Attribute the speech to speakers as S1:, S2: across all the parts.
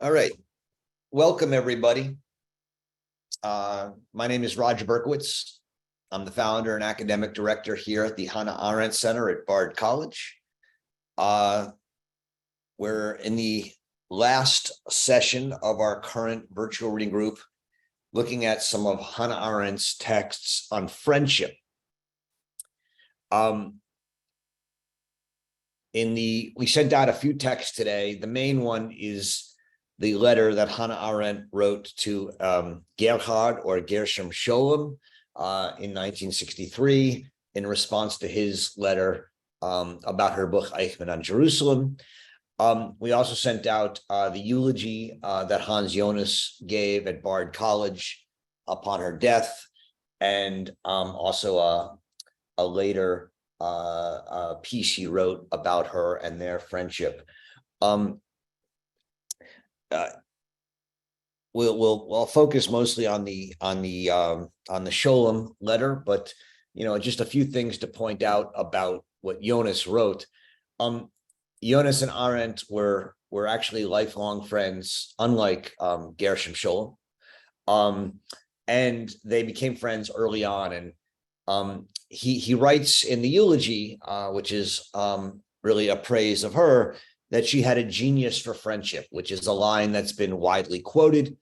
S1: All right. Welcome, everybody. My name is Roger Berkowitz. I'm the founder and academic director here at the Hannah Arendt Center at Bard College. We're in the last session of our current virtual reading group, looking at some of Hannah Arendt's texts on friendship. We sent out a few texts today. The main one is the letter that Hannah Arendt wrote to Gerhard or Gershom Scholem in 1963 in response to his letter about her book Arendt and Scholem. We also sent out the eulogy that Hans Jonas gave at Bard College upon her death, and also a later piece he wrote about her and their friendship. We'll focus mostly on the Scholem letter, but just a few things to point out about what Jonas wrote. Jonas and Arendt were actually lifelong friends, unlike Gershom Scholem, and they became friends early on. And he writes in the eulogy, which is really a praise of her, that she had a genius for friendship, which is a line that's been widely quoted,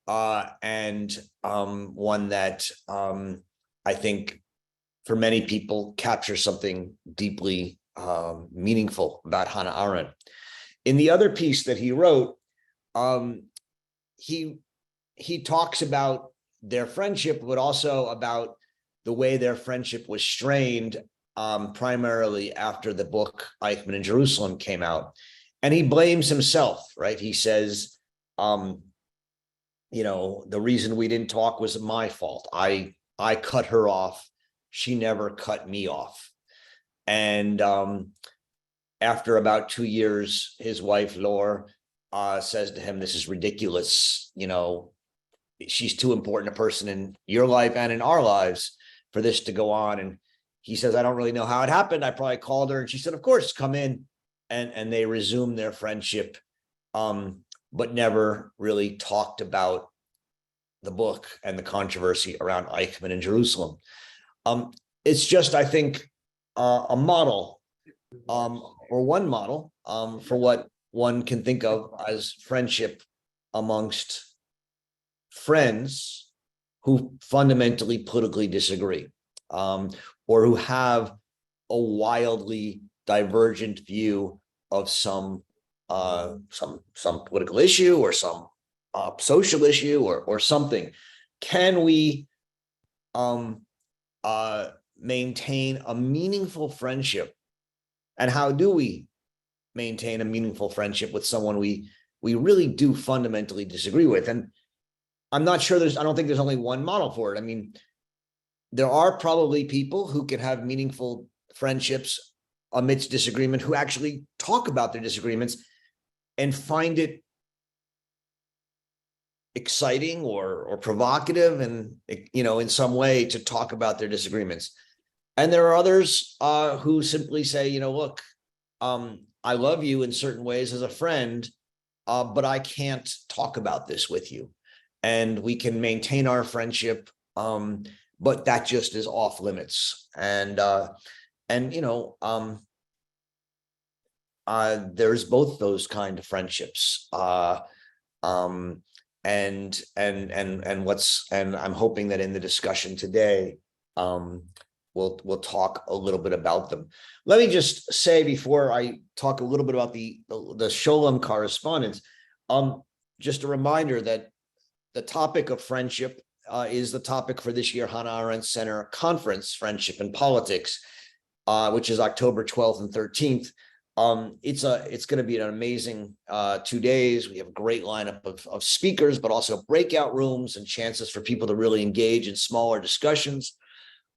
S1: and one that I think for many people captures something deeply meaningful about Hannah Arendt. In the other piece that he wrote, he talks about their friendship, but also about the way their friendship was strained, primarily after the book Eichmann in Jerusalem came out. And he blames himself, right? He says, the reason we didn't talk was my fault. I cut her off. She never cut me off. And after about 2 years, his wife, Laure, says to him, this is ridiculous. She's too important a person in your life and in our lives for this to go on. And he says, I don't really know how it happened. I probably called her and she said, of course, come in. And they resumed their friendship, but never really talked about the book and the controversy around Eichmann in Jerusalem. It's just, I think, a model, or one model, for what one can think of as friendship amongst friends who fundamentally politically disagree, or who have a wildly divergent view of some political issue or some social issue or something. Can we maintain a meaningful friendship? And how do we maintain a meaningful friendship with someone we really do fundamentally disagree with? And I'm not sure I don't think there's only one model for it. I mean, there are probably people who can have meaningful friendships amidst disagreement, who actually talk about their disagreements and find it exciting or provocative, and in some way to talk about their disagreements. And there are others who simply say, look, I love you in certain ways as a friend, but I can't talk about this with you. And we can maintain our friendship, but that just is off limits. And there's both those kind of friendships, and I'm hoping that in the discussion today, we'll talk a little bit about them. Let me just say, before I talk a little bit about the Scholem correspondence, just a reminder that the topic of friendship is the topic for this year Hannah Arendt Center Conference, Friendship and Politics, which is October 12th and 13th. It's going to be an amazing 2 days. We have a great lineup of speakers, but also breakout rooms and chances for people to really engage in smaller discussions.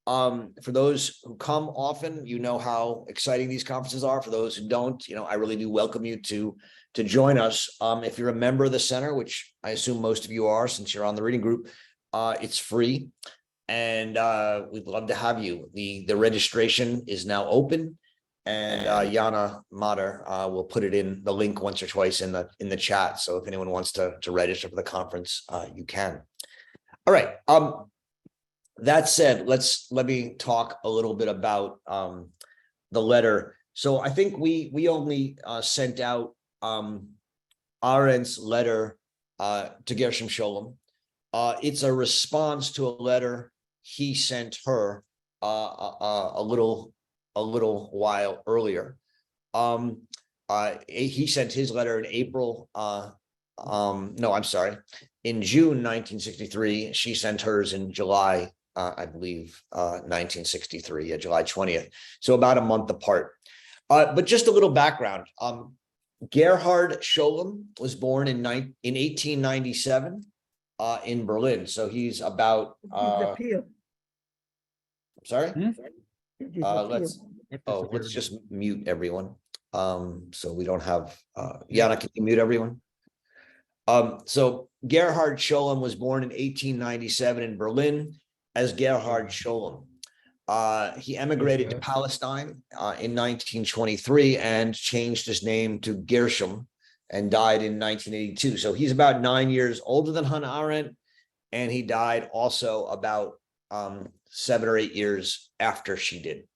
S1: For those who come often, how exciting these conferences are. For those who don't, I really do welcome you to join us. If you're a member of the center, which I assume most of you are, since you're on the reading group, it's free, and we'd love to have you. The registration is now open. and Jana Mater will put it in the link once or twice in the chat. So if anyone wants to register for the conference, you can. All right. That said, let me talk a little bit about the letter. So I think we only sent out Arendt's letter to Gershom Scholem. It's a response to a letter he sent her a little while earlier. He sent his letter in April. No, I'm sorry, in June 1963. She sent hers in July, I believe, 1963, July 20th. So about a month apart. But just a little background. Gerhard Scholem was born in 1897 in Berlin. So he's about. Sorry. Let's just mute everyone. So we don't have. Jana, can you mute everyone? So Gerhard Scholem was born in 1897 in Berlin as Gerhard Scholem. He emigrated to Palestine in 1923 and changed his name to Gershom and died in 1982. So he's about 9 years older than Hannah Arendt, and he died also about 7 or 8 years after she did.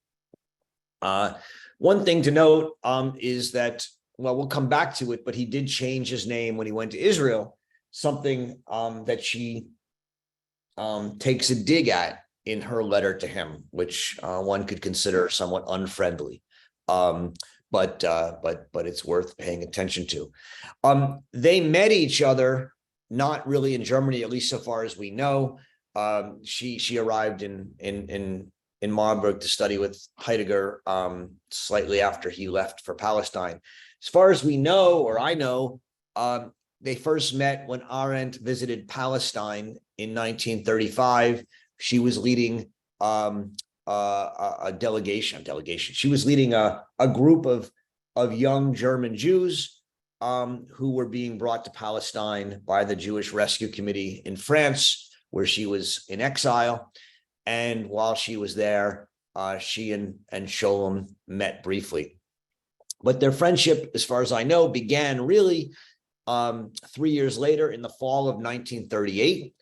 S1: One thing to note is that, well, we'll come back to it, but he did change his name when he went to Israel, something that she takes a dig at in her letter to him, which one could consider somewhat unfriendly, but it's worth paying attention to. They met each other not really in Germany, at least so far as we know. She arrived in Marburg to study with Heidegger slightly after he left for Palestine. As far as we know, or I know, they first met when Arendt visited Palestine in 1935. She was leading a delegation. She was leading a group of young German Jews who were being brought to Palestine by the Jewish Rescue Committee in France, where she was in exile. And while she was there, she and Scholem met briefly. But their friendship, as far as I know, began really 3 years later in the fall of 1938.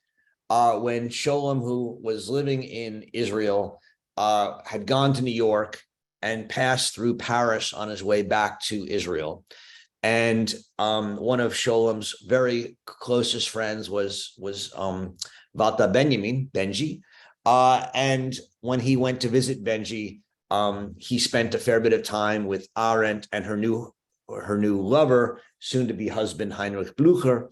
S1: When Scholem, who was living in Israel, had gone to New York and passed through Paris on his way back to Israel. And one of Scholem's very closest friends was Walter Benjamin, Benji. And when he went to visit Benji, he spent a fair bit of time with Arendt and her new lover, soon-to-be husband Heinrich Blücher,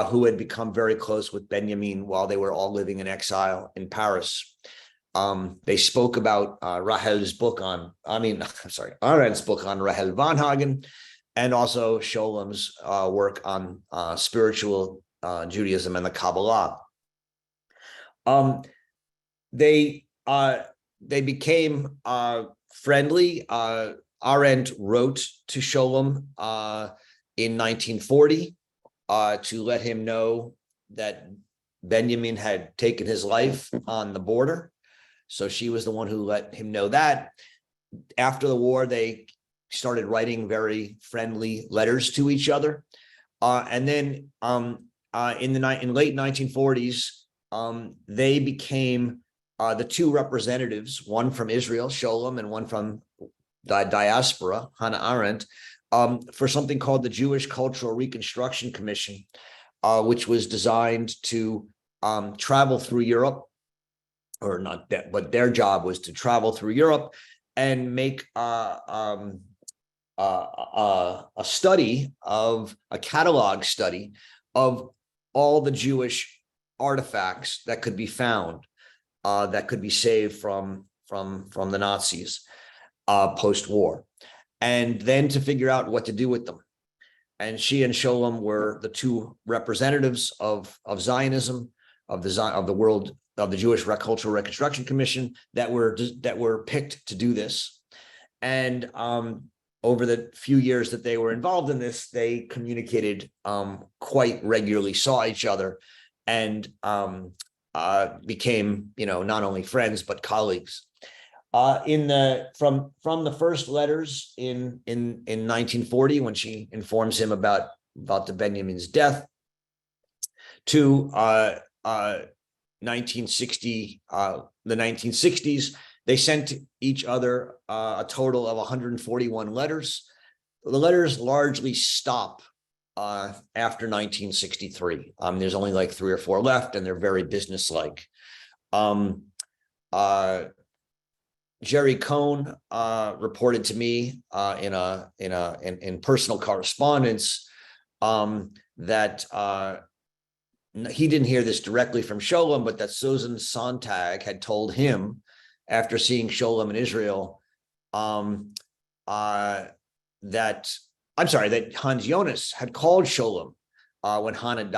S1: who had become very close with Benjamin while they were all living in exile in Paris. They spoke about Arendt's book on Rahel Varnhagen, and also Scholem's work on spiritual Judaism and the Kabbalah. They became friendly. Arendt wrote to Scholem in 1940 to let him know that Benjamin had taken his life on the border. So she was the one who let him know that. After the war, they started writing very friendly letters to each other. And then in late 1940s, they became the two representatives, one from Israel, Scholem, and one from the diaspora, Hannah Arendt, for something called the Jewish Cultural Reconstruction Commission, which was designed to travel through Europe, or not that, but their job was to travel through Europe and make a catalog study of all the Jewish artifacts that could be found, that could be saved from the Nazis post-war, and then to figure out what to do with them. And she and Scholem were the two representatives of Zionism, of the Jewish Cultural Reconstruction Commission that were picked to do this. And over the few years that they were involved in this, they communicated quite regularly, saw each other, and became, not only friends but colleagues. From the first letters in 1940, when she informs him about the Benjamin's death, to 1960, the 1960s, they sent each other a total of 141 letters. The letters largely stop after 1963. There's only like 3 or 4 left, and they're very businesslike. Jerry Cohn reported to me in personal correspondence that he didn't hear this directly from Scholem, but that Susan Sontag had told him after seeing Scholem in Israel that Hans Jonas had called Scholem when Hannah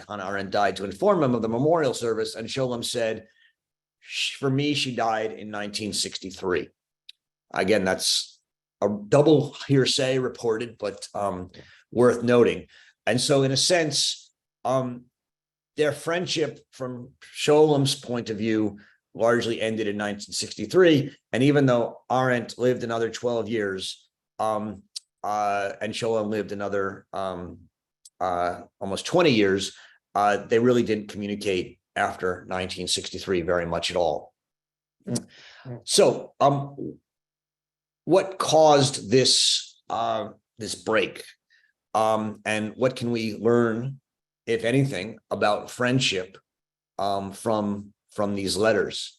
S1: Arendt died, to inform him of the memorial service, and Scholem said, "For me, she died in 1963." Again, that's a double hearsay reported, but worth noting. And so, in a sense, their friendship, from Scholem's point of view, largely ended in 1963. And even though Arendt lived another 12 years, and Scholem lived another almost 20 years, they really didn't communicate after 1963 very much at all. So, what caused this break, and what can we learn, if anything, about friendship from these letters?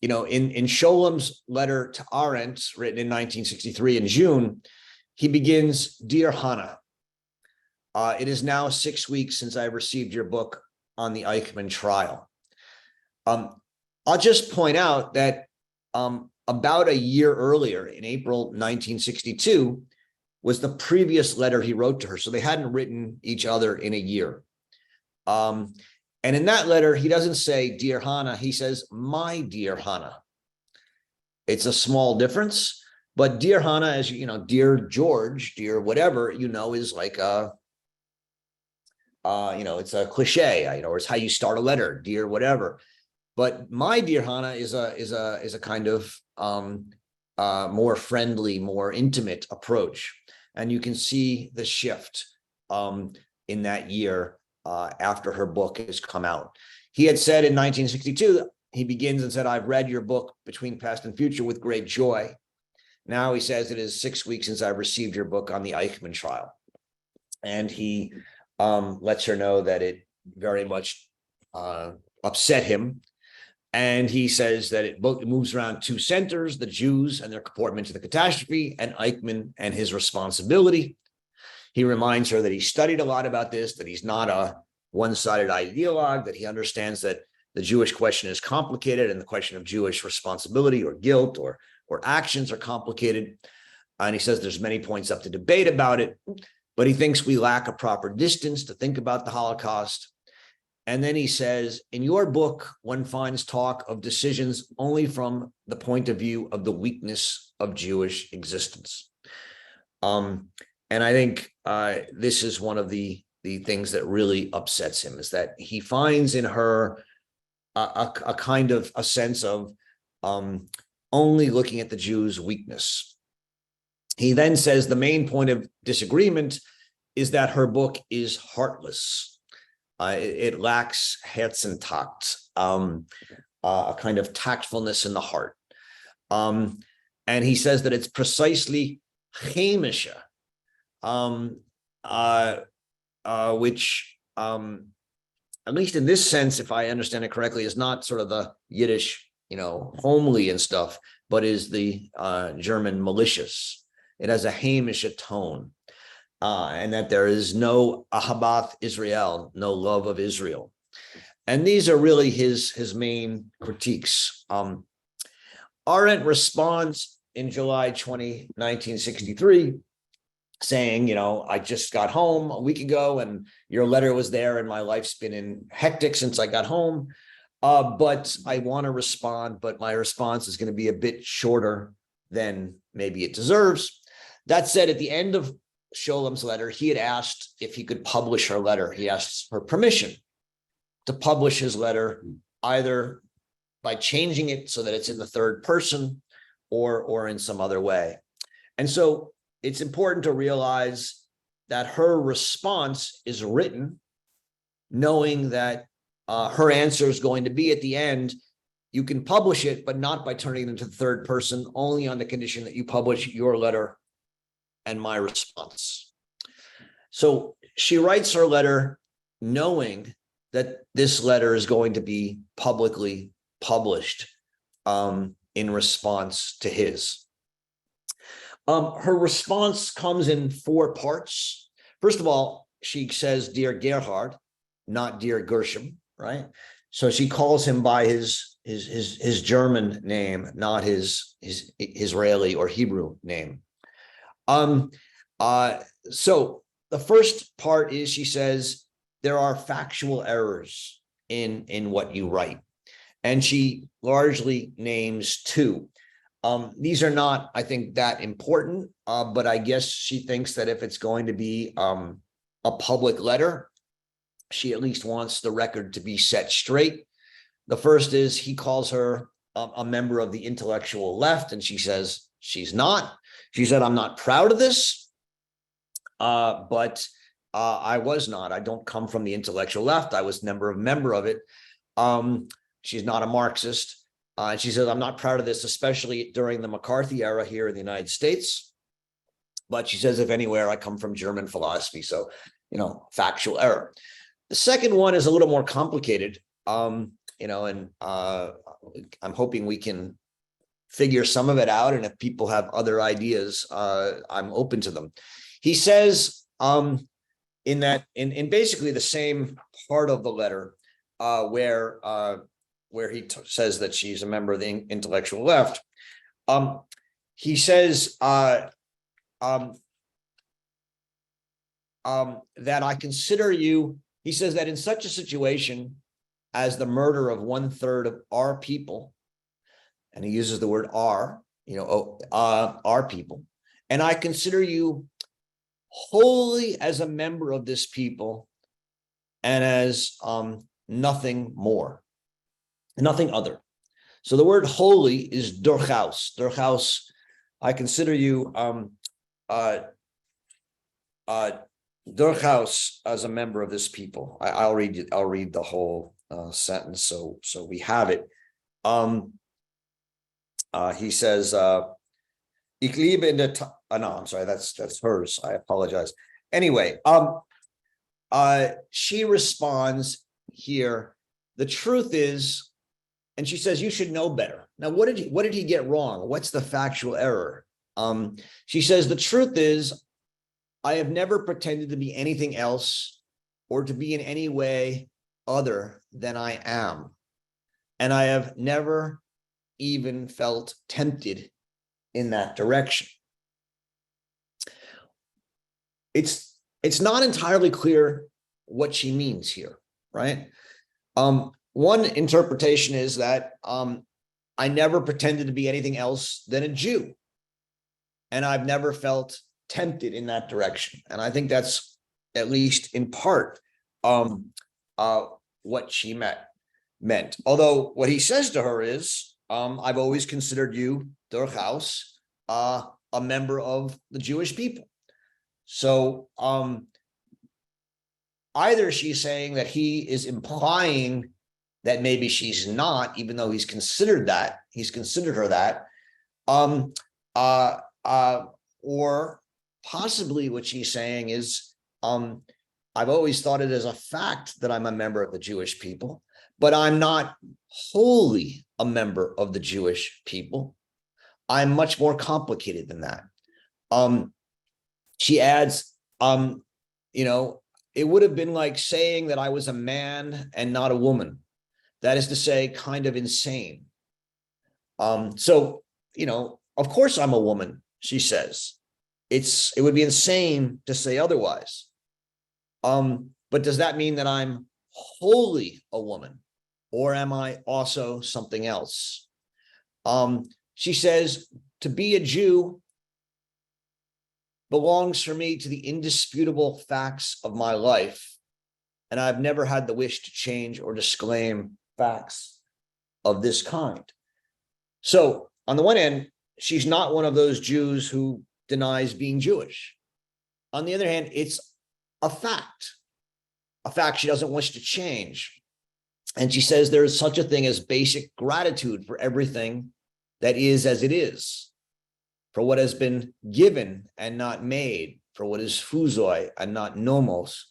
S1: In Scholem's letter to Arendt, written in 1963 in June, he begins, "Dear Hannah, it is now 6 weeks since I received your book on the Eichmann trial." I'll just point out that about a year earlier, in April 1962, was the previous letter he wrote to her. So they hadn't written each other in a year. And in that letter, he doesn't say, "Dear Hannah," he says, "My dear Hannah." It's a small difference, but dear Hannah, as you know, dear George, dear whatever, is like a, it's a cliche, or it's how you start a letter, dear whatever. But my dear Hannah is a kind of more friendly, more intimate approach. And you can see the shift in that year after her book has come out. He had said in 1962, he begins and said, "I've read your book, Between Past and Future, with great joy." Now he says, "It is 6 weeks since I've received your book on the Eichmann trial." And he lets her know that it very much upset him. And he says that it moves around 2 centers: the Jews and their comportment to the catastrophe, and Eichmann and his responsibility. He reminds her that he studied a lot about this, that he's not a one-sided ideologue, that he understands that the Jewish question is complicated, and the question of Jewish responsibility or guilt or actions are complicated. And he says there's many points up to debate about it, but he thinks we lack a proper distance to think about the Holocaust. And then he says, "In your book, one finds talk of decisions only from the point of view of the weakness of Jewish existence." And I think this is one of the things that really upsets him, is that he finds in her a kind of a sense of only looking at the Jews' weakness. He then says the main point of disagreement is that her book is heartless. It lacks Herzentakt, a kind of tactfulness in the heart. And he says that it's precisely chemische, which, at least in this sense, if I understand it correctly, is not sort of the Yiddish, homely and stuff, but is the German malicious. It has a chemische tone. And that there is no ahabath Israel, no love of Israel. And these are really his main critiques. Arendt responds in July 20, 1963, saying, I just got home a week ago, and your letter was there, and my life's been in hectic since I got home. But I want to respond, but my response is going to be a bit shorter than maybe it deserves. That said, at the end of Scholem's letter, he had asked if he could publish her letter. He asked her permission to publish his letter, either by changing it so that it's in the third person or in some other way. And so it's important to realize that her response is written, knowing that her answer is going to be at the end, you can publish it, but not by turning it into the third person, only on the condition that you publish your letter and my response. So she writes her letter knowing that this letter is going to be publicly published in response to his. Her response comes in 4 parts. First of all, she says, "Dear Gerhard," not "Dear Gershom," right? So she calls him by his German name, not his Israeli or Hebrew name. So the first part is, she says, there are factual errors in what you write. And she largely names 2. These are not, I think, that important, but I guess she thinks that if it's going to be a public letter, she at least wants the record to be set straight. The first is, he calls her a member of the intellectual left, and she says she's not. She said, "I'm not proud of this, but I was not. I don't come from the intellectual left. I was never a member of it." She's not a Marxist. She says, "I'm not proud of this, especially during the McCarthy era here in the United States." But she says, "If anywhere, I come from German philosophy." So, factual error. The second one is a little more complicated, and I'm hoping we can figure some of it out. And if people have other ideas, I'm open to them. He says, in basically the same part of the letter, where he says that she's a member of the intellectual left, he says that I consider you. He says that in such a situation as the murder of 1/3 of our people, and he uses the word our, our people, and I consider you wholly as a member of this people and as nothing more, nothing other. So the word holy is durchaus. Durchaus, I consider you durchaus as a member of this people. I'll read it. I'll read the whole sentence so we have it. He says, "Ich liebe in der no, I'm sorry, that's hers. I apologize. Anyway, she responds here, the truth is, and she says, you should know better. Now, what did he get wrong? What's the factual error? She says, the truth is, I have never pretended to be anything else or to be in any way other than I am. And I have never even felt tempted in that direction. It's not entirely clear what she means here, right? One interpretation is that I never pretended to be anything else than a Jew, and I've never felt tempted in that direction. And I think that's at least in part what she meant. Although what he says to her is, I've always considered you, durchaus, a member of the Jewish people. So either she's saying that he is implying that maybe she's not, even though he's considered her that, or possibly what she's saying is, I've always thought it as a fact that I'm a member of the Jewish people, but I'm not wholly a member of the Jewish people. I'm much more complicated than that. She adds, it would have been like saying that I was a man and not a woman. That is to say, kind of insane. So, of course I'm a woman, she says. It would be insane to say otherwise. But does that mean that I'm wholly a woman, or am I also something else? She says, to be a Jew belongs for me to the indisputable facts of my life, and I've never had the wish to change or disclaim facts of this kind. So on the one hand, she's not one of those Jews who denies being Jewish. On the other hand, it's a fact she doesn't wish to change. And she says there is such a thing as basic gratitude for everything that is as it is, for what has been given and not made, for what is phusoi and not nomos,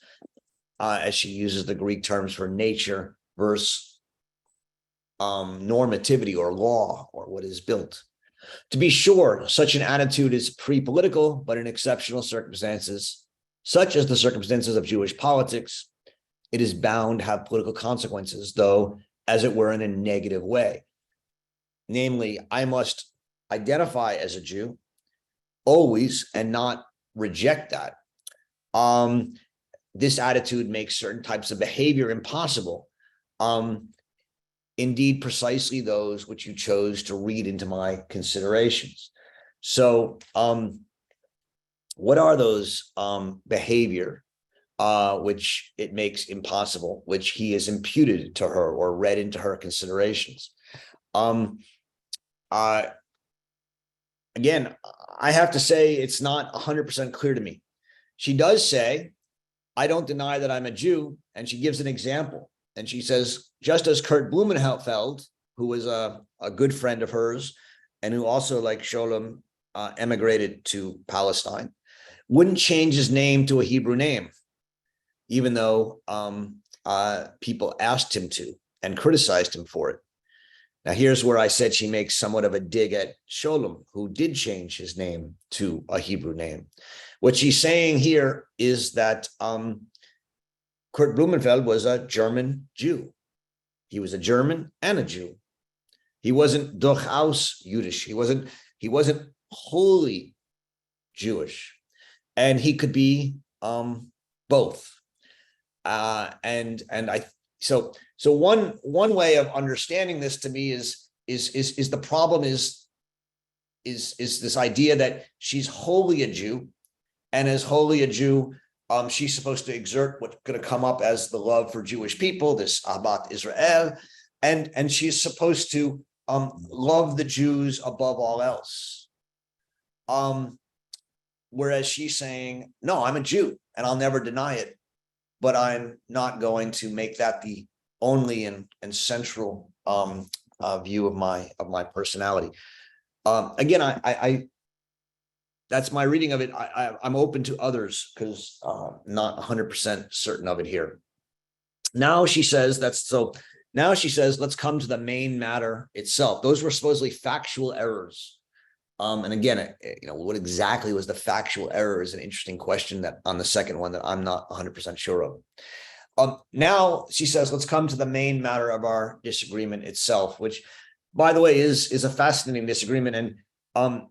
S1: as she uses the Greek terms for nature versus normativity or law or what is built. To be sure, such an attitude is pre-political, but in exceptional circumstances, such as the circumstances of Jewish politics, it is bound to have political consequences, though, as it were, in a negative way. Namely, I must identify as a Jew always and not reject that. This attitude makes certain types of behavior impossible. Indeed, precisely those which you chose to read into my considerations. So, what are those behavior which it makes impossible, which he has imputed to her or read into her considerations? Again, I have to say it's not 100% clear to me. She does say, I don't deny that I'm a Jew, and she gives an example. And she says, just as Kurt Blumenfeld, who was a good friend of hers, and who also, like Scholem, emigrated to Palestine, wouldn't change his name to a Hebrew name, even though people asked him to and criticized him for it. Now, here's where I said she makes somewhat of a dig at Scholem, who did change his name to a Hebrew name. What she's saying here is that Kurt Blumenfeld was a German Jew. He was a German and a Jew. He wasn't durchaus Jüdisch. He wasn't wholly Jewish, and he could be both. So one way of understanding this to me is the problem is this idea that she's wholly a Jew, and as wholly a Jew, she's supposed to exert what's going to come up as the love for Jewish people, this Ahavat Israel, and she's supposed to love the Jews above all else. Whereas she's saying, no, I'm a Jew and I'll never deny it, but I'm not going to make that the only and central view of my personality. Again, I that's my reading of it. I'm open to others because not 100% certain of it here. Now she says now she says, let's come to the main matter itself. Those were supposedly factual errors. And again, what exactly was the factual error is an interesting question that on the second one that I'm not 100% sure of. Now she says, let's come to the main matter of our disagreement itself, which, by the way, is a fascinating disagreement. And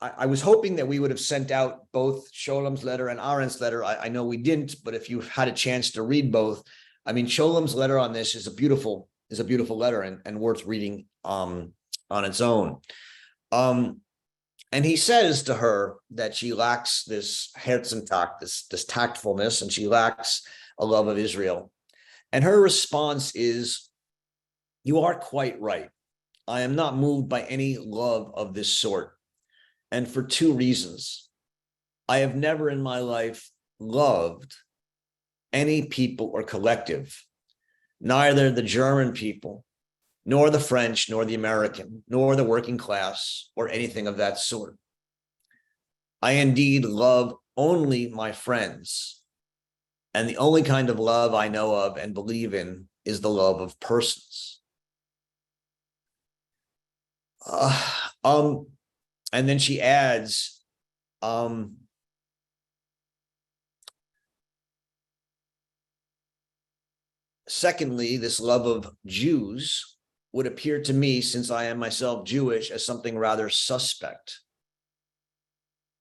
S1: I was hoping that we would have sent out both Scholem's letter and Arendt's letter. I know we didn't, but if you had a chance to read both, I mean, Scholem's letter on this is a beautiful letter and worth reading on its own. And he says to her that she lacks this Herzentakt, this tactfulness, and she lacks a love of Israel. And her response is, you are quite right. I am not moved by any love of this sort. And for two reasons. I have never in my life loved any people or collective, neither the German people, nor the French, nor the American, nor the working class, or anything of that sort. I indeed love only my friends. And the only kind of love I know of and believe in is the love of persons. And then she adds, secondly, this love of Jews would appear to me, since I am myself Jewish, as something rather suspect.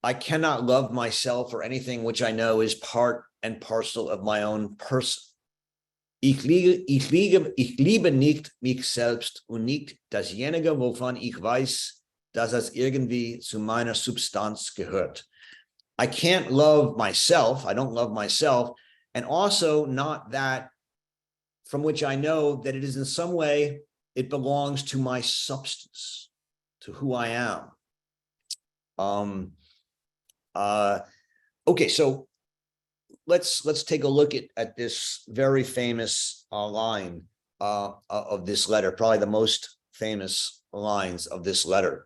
S1: I cannot love myself or anything which I know is part and parcel of my own person. Ich liebe nicht mich selbst und nicht dasjenige, wovon ich weiß, dass es irgendwie zu meiner Substanz gehört. I can't love myself. I don't love myself. And also not that from which I know that it is in some way, it belongs to my substance, to who I am. Okay, so let's take a look at this very famous line of this letter, probably the most famous lines of this letter.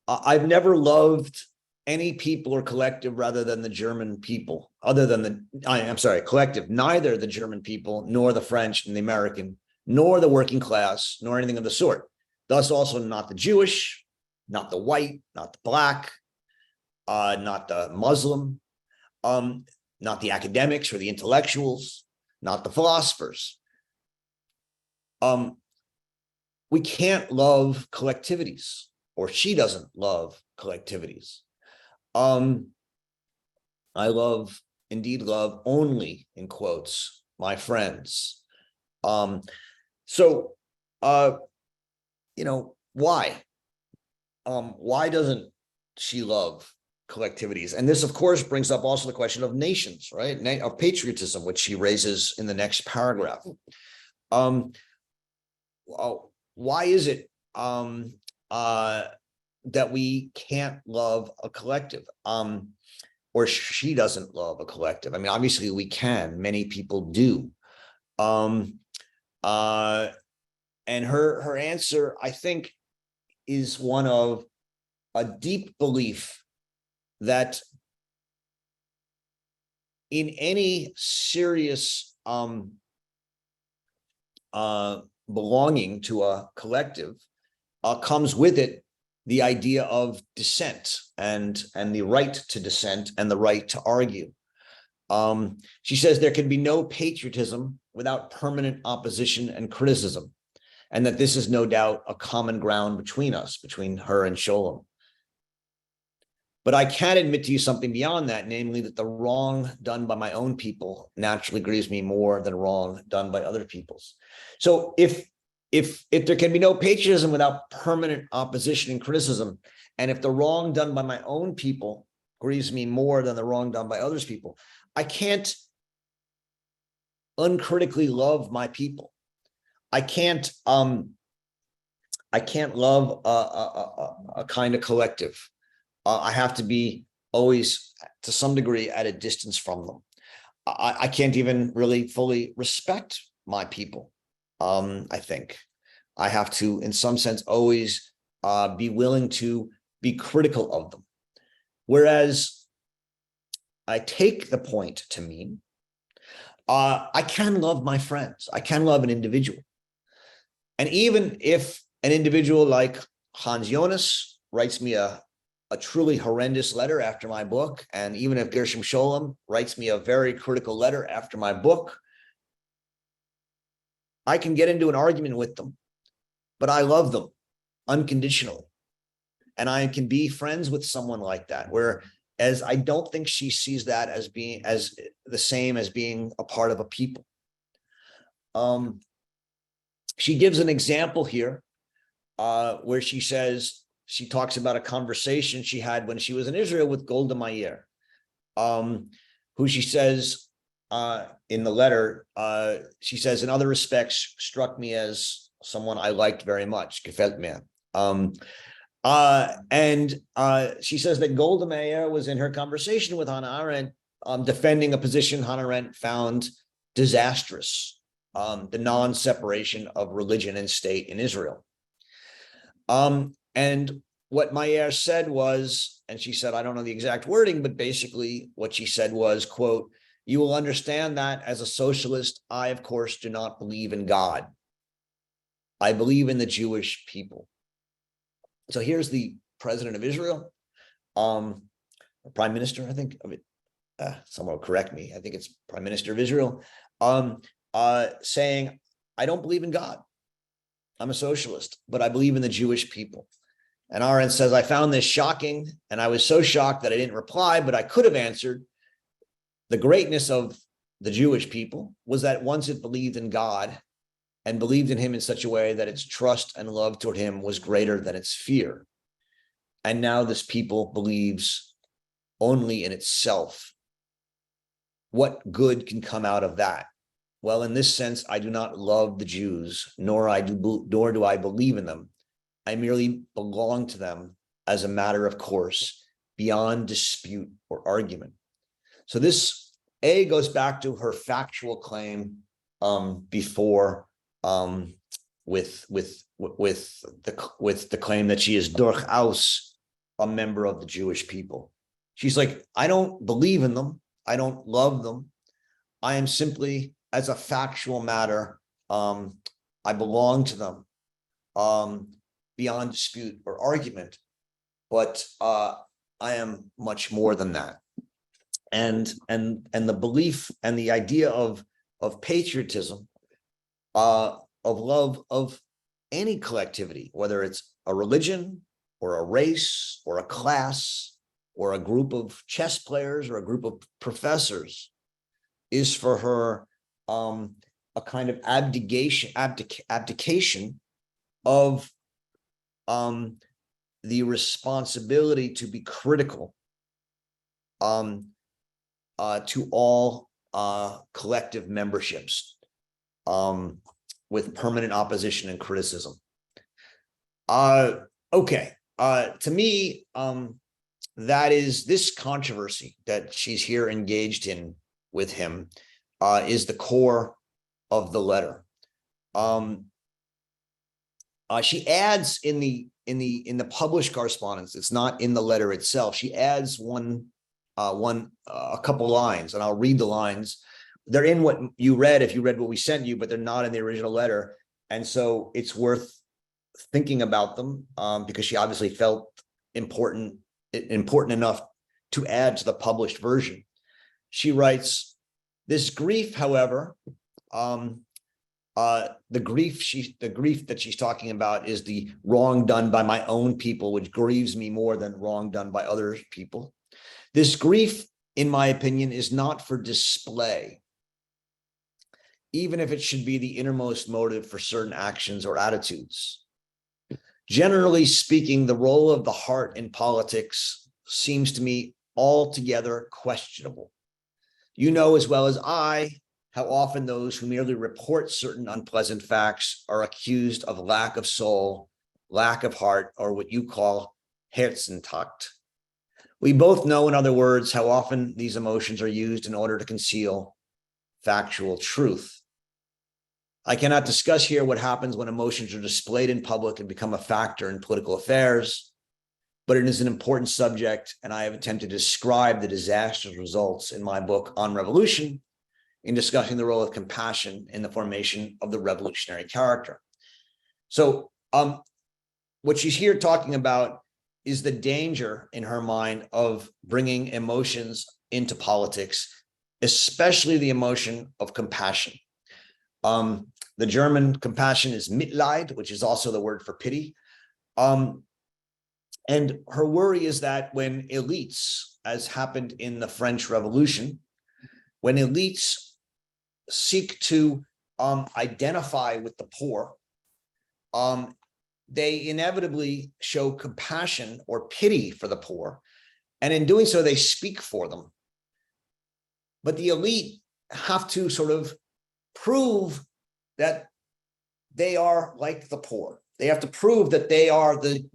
S1: I've never loved any people or collective rather than the German people, other than collective, neither the German people, nor the French and the American, nor the working class, nor anything of the sort. Thus also not the Jewish, not the white, not the black, not the Muslim, not the academics or the intellectuals, not the philosophers. We can't love collectivities, or she doesn't love collectivities. I indeed love only, in quotes, my friends. Why? Why doesn't she love collectivities? And this, of course, brings up also the question of nations, right? Of patriotism, which she raises in the next paragraph. Why is it that we can't love a collective, or she doesn't love a collective? I mean, obviously we can. Many people do. And her answer, I think, is one of a deep belief that in any serious belonging to a collective comes with it the idea of dissent and the right to dissent and the right to argue. She says there can be no patriotism without permanent opposition and criticism, and that this is no doubt a common ground between us, between her and Scholem. But I can admit to you something beyond that, namely that the wrong done by my own people naturally grieves me more than wrong done by other people's. So if there can be no patriotism without permanent opposition and criticism, and if the wrong done by my own people grieves me more than the wrong done by others' people, I can't uncritically love my people. I can't love a kind of collective. I have to be always, to some degree, at a distance from them. I can't even really fully respect my people. I think I have to, in some sense, always be willing to be critical of them. Whereas I take the point to mean I can love my friends. I can love an individual. And even if an individual like Hans Jonas writes me a truly horrendous letter after my book, and even if Gershom Scholem writes me a very critical letter after my book, I can get into an argument with them, but I love them unconditionally. And I can be friends with someone like that, whereas I don't think she sees that as being as the same as being a part of a people. She gives an example here where she says, she talks about a conversation she had when she was in Israel with Golda Meir, who she says in the letter, she says, in other respects, struck me as someone I liked very much, gefällt mir. And she says that Golda Meir was in her conversation with Hannah Arendt defending a position Hannah Arendt found disastrous, the non-separation of religion and state in Israel. And what Meir said was, and she said, I don't know the exact wording, but basically what she said was, quote, "You will understand that as a socialist, I, of course, do not believe in God. I believe in the Jewish people." So here's the president of Israel, or prime minister, I think of it. Someone will correct me. I think it's prime minister of Israel, saying, I don't believe in God. I'm a socialist, but I believe in the Jewish people. And Arendt says, I found this shocking, and I was so shocked that I didn't reply, but I could have answered. The greatness of the Jewish people was that once it believed in God and believed in him in such a way that its trust and love toward him was greater than its fear. And now this people believes only in itself. What good can come out of that? well, in this sense, I do not love the Jews, nor do I believe in them. I merely belong to them as a matter of course, beyond dispute or argument. So this A goes back to her factual claim before with the claim that she is durchaus a member of the Jewish people. She's like, I don't believe in them. I don't love them. I am simply, as a factual matter, I belong to them beyond dispute or argument. But I am much more than that. And the belief and the idea of patriotism, of love of any collectivity, whether it's a religion or a race or a class or a group of chess players or a group of professors, is for her a kind of abdication of the responsibility to be critical to all collective memberships with permanent opposition and criticism. Okay, to me, that is this controversy that she's here engaged in with him is the core of the letter. She adds in the published correspondence, it's not in the letter itself, she adds a couple lines, and I'll read the lines. They're in what you read if you read what we sent you, but they're not in the original letter. And so it's worth thinking about them because she obviously felt important enough to add to the published version. She writes, this grief, however, the grief that she's talking about is the wrong done by my own people, which grieves me more than wrong done by other people. This grief, in my opinion, is not for display, even if it should be the innermost motive for certain actions or attitudes. Generally speaking, the role of the heart in politics seems to me altogether questionable. You know as well as I how often those who merely report certain unpleasant facts are accused of lack of soul, lack of heart, or what you call Herzentakt. We both know, in other words, how often these emotions are used in order to conceal factual truth. I cannot discuss here what happens when emotions are displayed in public and become a factor in political affairs, but it is an important subject, and I have attempted to describe the disastrous results in my book on revolution in discussing the role of compassion in the formation of the revolutionary character. So what she's here talking about is the danger in her mind of bringing emotions into politics, especially the emotion of compassion. The German compassion is Mitleid, which is also the word for pity. And her worry is that when elites, as happened in the French Revolution, when elites seek to identify with the poor, they inevitably show compassion or pity for the poor. And in doing so, they speak for them. But the elite have to sort of prove that they are like the poor. They have to prove that they are the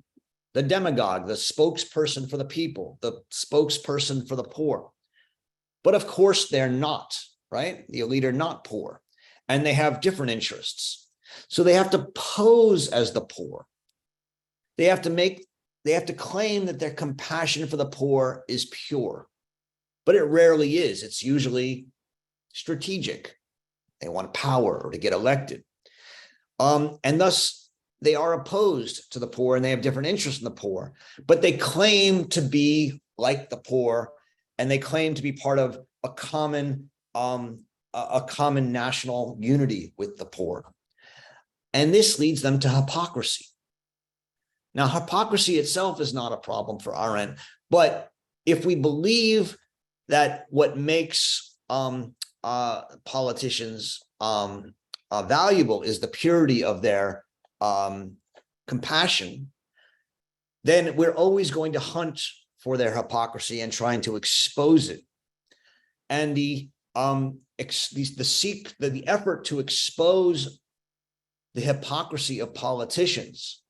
S1: demagogue, the spokesperson for the people, the spokesperson for the poor. But of course, they're not, right? The elite are not poor, and they have different interests. So they have to pose as the poor. They have to claim that their compassion for the poor is pure, but it rarely is. It's usually strategic. They want power or to get elected. And thus they are opposed to the poor, and they have different interests in the poor, but they claim to be like the poor, and they claim to be part of a common national unity with the poor. And this leads them to hypocrisy. Now, hypocrisy itself is not a problem for Arendt, but if we believe that what makes politicians valuable is the purity of their compassion, then we're always going to hunt for their hypocrisy and trying to expose it. And the the effort to expose the hypocrisy of politicians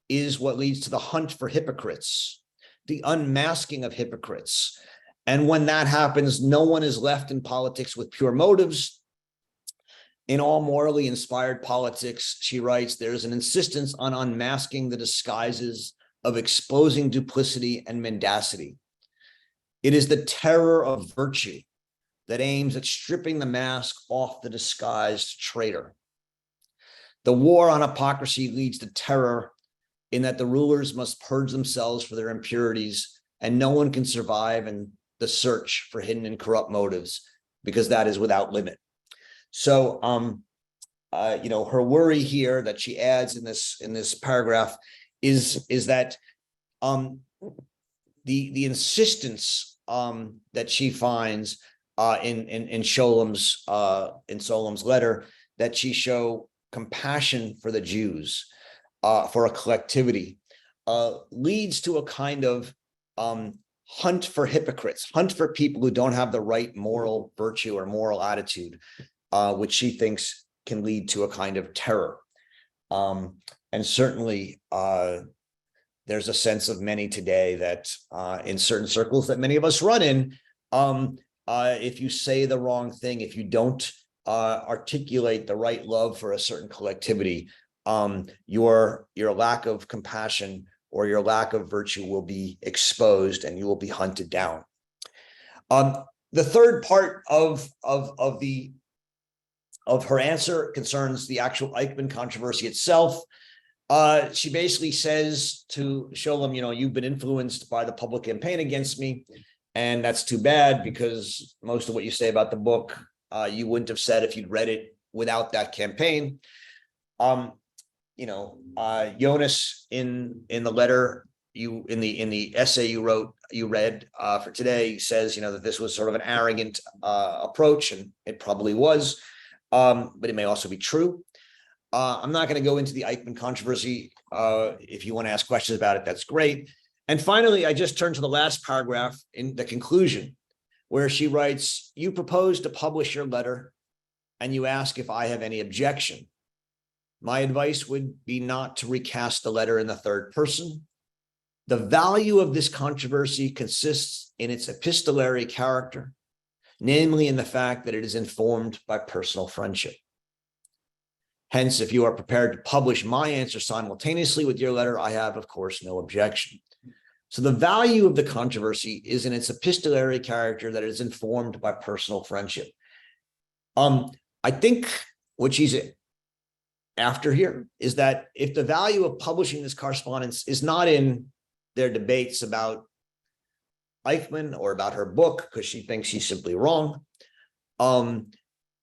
S1: is what leads to the hunt for hypocrites, the unmasking of hypocrites. And when that happens, no one is left in politics with pure motives. In all morally inspired politics, she writes, there's an insistence on unmasking the disguises of exposing duplicity and mendacity. It is the terror of virtue that aims at stripping the mask off the disguised traitor. The war on hypocrisy leads to terror in that the rulers must purge themselves for their impurities, and no one can survive in the search for hidden and corrupt motives, because that is without limit. So, her worry here that she adds in this paragraph is that the insistence that she finds in Scholem's letter, that she show compassion for the Jews, for a collectivity, leads to a kind of hunt for hypocrites, hunt for people who don't have the right moral virtue or moral attitude, which she thinks can lead to a kind of terror. And certainly there's a sense of many today that in certain circles that many of us run in, if you say the wrong thing, if you don't articulate the right love for a certain collectivity, your lack of compassion or your lack of virtue will be exposed and you will be hunted down. The third part of her answer concerns the actual Eichmann controversy itself. She basically says to Scholem, you've been influenced by the public campaign against me, and that's too bad, because most of what you say about the book, you wouldn't have said if you'd read it without that campaign. Jonas, in the letter, in the essay you read for today, says that this was sort of an arrogant approach, and it probably was, but it may also be true. I'm not going to go into the Eichmann controversy. If you want to ask questions about it, that's great. And finally, I just turned to the last paragraph in the conclusion, where she writes, you propose to publish your letter and you ask if I have any objection. My advice would be not to recast the letter in the third person. The value of this controversy consists in its epistolary character, namely in the fact that it is informed by personal friendship. Hence, if you are prepared to publish my answer simultaneously with your letter, I have, of course, no objection. So the value of the controversy is in its epistolary character, that it is informed by personal friendship. I think what she's after here is that if the value of publishing this correspondence is not in their debates about Eichmann or about her book, because she thinks she's simply wrong,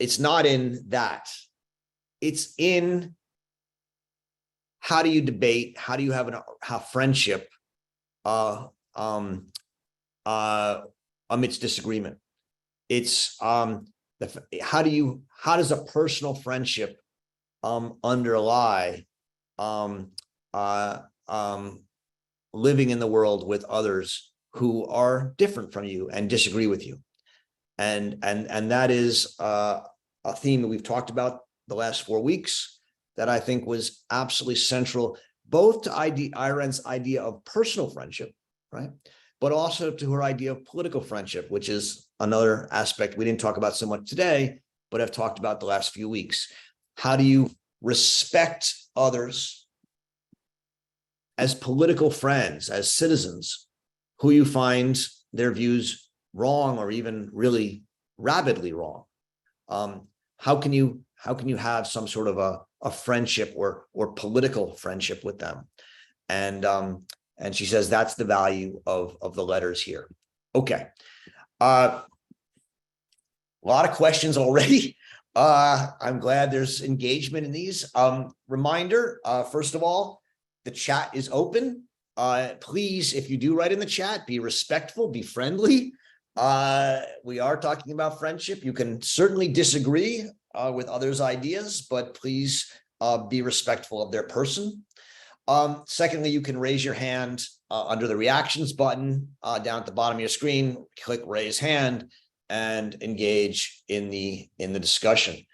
S1: it's not in that. It's in how do you debate, how do you have friendship amidst disagreement. It's how does a personal friendship underlie living in the world with others who are different from you and disagree with you, and that is a theme that we've talked about the last 4 weeks that I think was absolutely central, both to Arendt's idea of personal friendship, right, but also to her idea of political friendship, which is another aspect we didn't talk about so much today, but I've talked about the last few weeks. How do you respect others as political friends, as citizens who you find their views wrong or even really rabidly wrong? How can you have some sort of a friendship or political friendship with them? And she says that's the value of the letters here. Okay. A lot of questions already. I'm glad there's engagement in these. Reminder, first of all, the chat is open. Please, if you do write in the chat, be respectful, be friendly. We are talking about friendship. You can certainly disagree with others' ideas, but please be respectful of their person. Secondly, you can raise your hand under the reactions button down at the bottom of your screen, click raise hand, and engage in the discussion.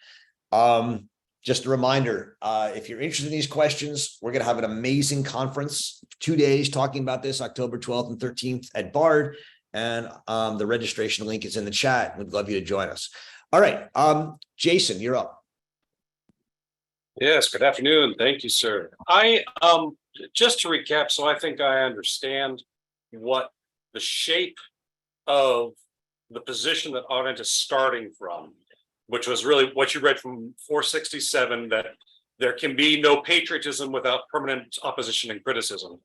S1: Just a reminder, if you're interested in these questions, we're going to have an amazing conference, 2 days talking about this, October 12th and 13th at Bard. And the registration link is in the chat. We'd love you to join us. All right, Jason, you're up.
S2: Yes, good afternoon. Thank you, sir. Just to recap, so I think I understand what the shape of the position that Arendt is starting from, which was really what you read from 467, that there can be no patriotism without permanent opposition and criticism.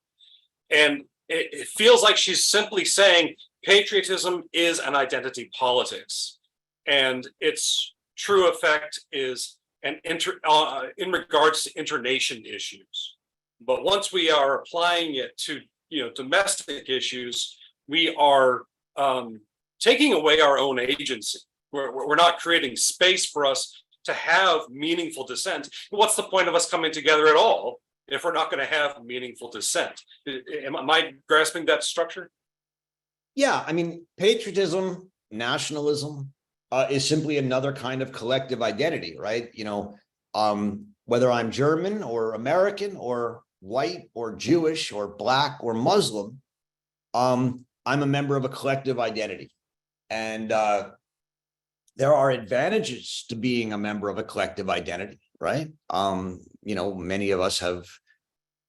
S2: And it feels like she's simply saying patriotism is an identity politics, and its true effect is in regards to internation issues. But once we are applying it to domestic issues, we are taking away our own agency. We're not creating space for us to have meaningful dissent. What's the point of us coming together at all if we're not going to have meaningful dissent? Am I grasping that structure?
S1: Yeah, I mean, patriotism, nationalism is simply another kind of collective identity, right? Whether I'm German or American or white or Jewish or Black or Muslim, I'm a member of a collective identity. And there are advantages to being a member of a collective identity, right? Many of us have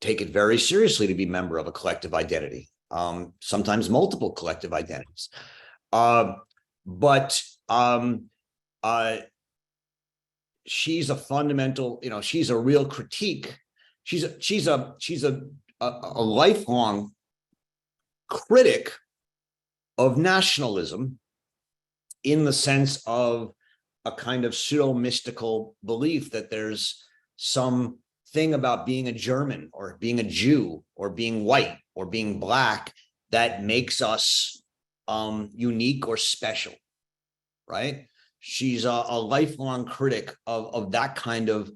S1: taken it very seriously to be a member of a collective identity, sometimes multiple collective identities. But she's a fundamental, she's a real critique. She's a lifelong critic of nationalism, in the sense of a kind of pseudo-mystical belief that there's some thing about being a German or being a Jew or being white or being Black that makes us unique or special, right? She's a lifelong critic of that kind of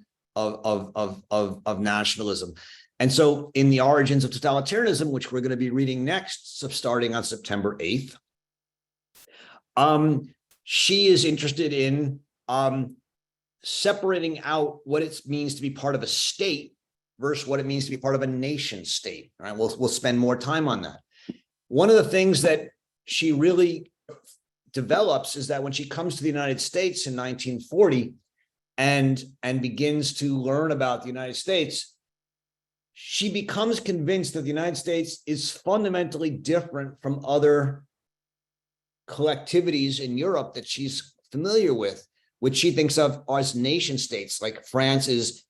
S1: nationalism. And so in The Origins of Totalitarianism, which we're going to be reading next, starting on September 8th, she is interested in separating out what it means to be part of a state versus what it means to be part of a nation state. All right, we'll spend more time on that. One of the things that she really develops is that when she comes to the United States in 1940 and begins to learn about the United States, she becomes convinced that the United States is fundamentally different from other collectivities in Europe that she's familiar with, which she thinks of as nation states. Like France is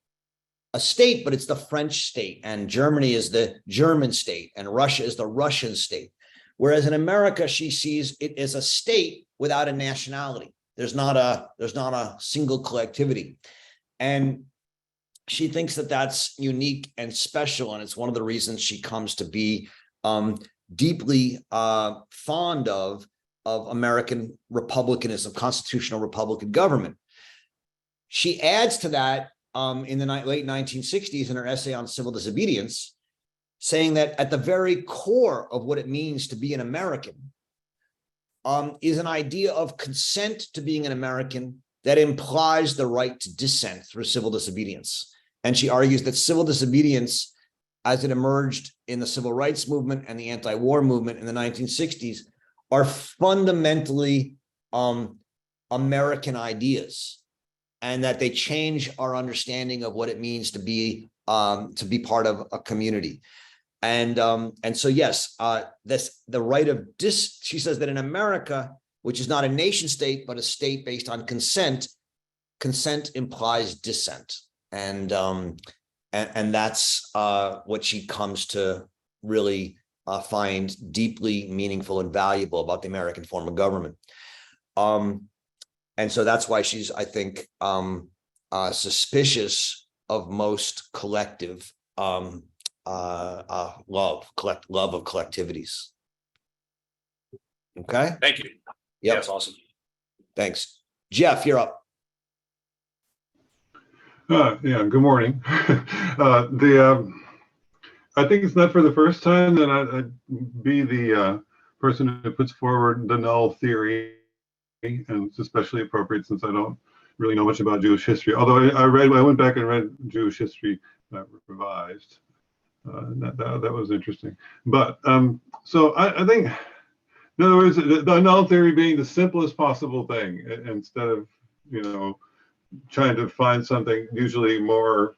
S1: a state, but it's the French state, and Germany is the German state, and Russia is the Russian state. Whereas in America, she sees it as a state without a nationality. There's not a single collectivity. And she thinks that that's unique and special. And it's one of the reasons she comes to be deeply fond of American republicanism, constitutional Republican government. She adds to that in the late 1960s in her essay on civil disobedience, saying that at the very core of what it means to be an American is an idea of consent to being an American that implies the right to dissent through civil disobedience. And she argues that civil disobedience, as it emerged in the civil rights movement and the anti-war movement in the 1960s, are fundamentally American ideas, and that they change our understanding of what it means to be part of a community. And so yes, the right of she says that in America, which is not a nation state but a state based on consent implies dissent, and that's what she comes to really find deeply meaningful and valuable about the American form of government. And so that's why she's, I think, suspicious of most collective love of collectivities. Okay.
S2: Thank you.
S1: Yeah,
S2: that's awesome.
S1: Thanks. Jeff, you're up.
S3: Yeah, good morning. I think it's not for the first time that I'd be the person who puts forward the null theory and it's especially appropriate since I don't really know much about Jewish history. Although I went back and read Jewish history revised. That was interesting. But so I think, in other words, the null theory being the simplest possible thing, instead of, trying to find something usually more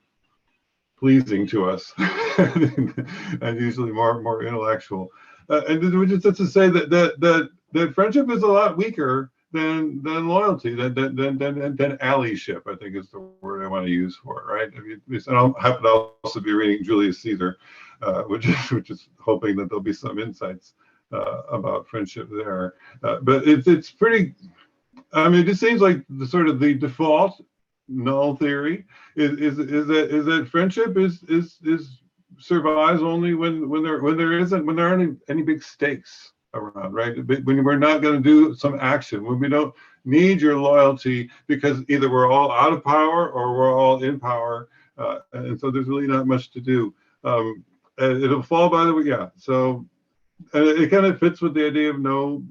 S3: pleasing to us and usually more intellectual. And which is just to say that friendship is a lot weaker than loyalty, than allyship, I think is the word I want to use for it, right? I mean, and I'll happen to also be reading Julius Caesar, which is hoping that there'll be some insights about friendship there. But it's pretty. I mean, it just seems like the sort of the default null theory is that friendship is survives only when there aren't any big stakes around, right? When we're not going to do some action, when we don't need your loyalty because either we're all out of power or we're all in power, and so there's really not much to do. It'll fall by the way, yeah. So it kind of fits with the idea of no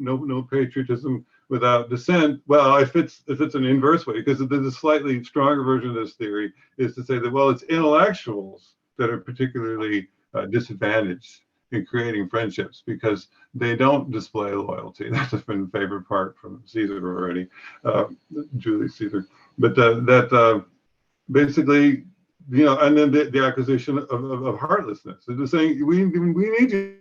S3: patriotism without dissent. Well, if it's an inverse way, because there's a slightly stronger version of this theory is to say that, well, it's intellectuals that are particularly disadvantaged in creating friendships because they don't display loyalty. That's been a favorite part from Caesar already, Julius Caesar. But that basically, and then the acquisition of heartlessness. They're just saying we need you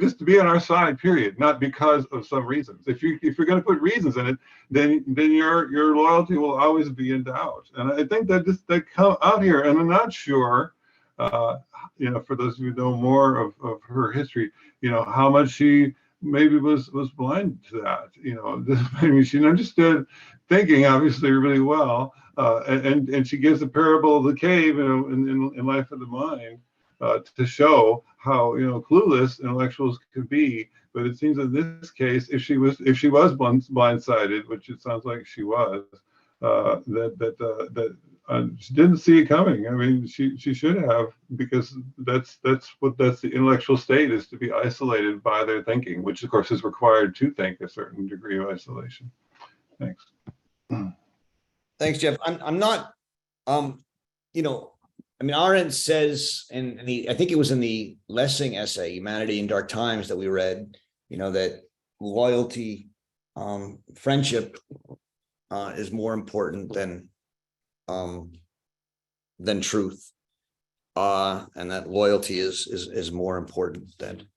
S3: just to be on our side, period, not because of some reasons. If you're going to put reasons in it, then your loyalty will always be in doubt. And I think that come out here, and I'm not sure, for those who know more of her history, how much she maybe was blind to that. I mean, she understood thinking obviously really well, and she gives the parable of the cave, in Life of the Mind. To show how clueless intellectuals could be, but it seems in this case, if she was blindsided, which it sounds like she was, that she didn't see it coming. I mean, she should have, because that's the intellectual state, is to be isolated by their thinking, which of course is required to think a certain degree of isolation. Thanks.
S1: Thanks, Jeff. I'm not, I mean, Arendt says, and I think it was in the Lessing essay, Humanity in Dark Times, that we read, that loyalty, friendship is more important than truth, and that loyalty is more important than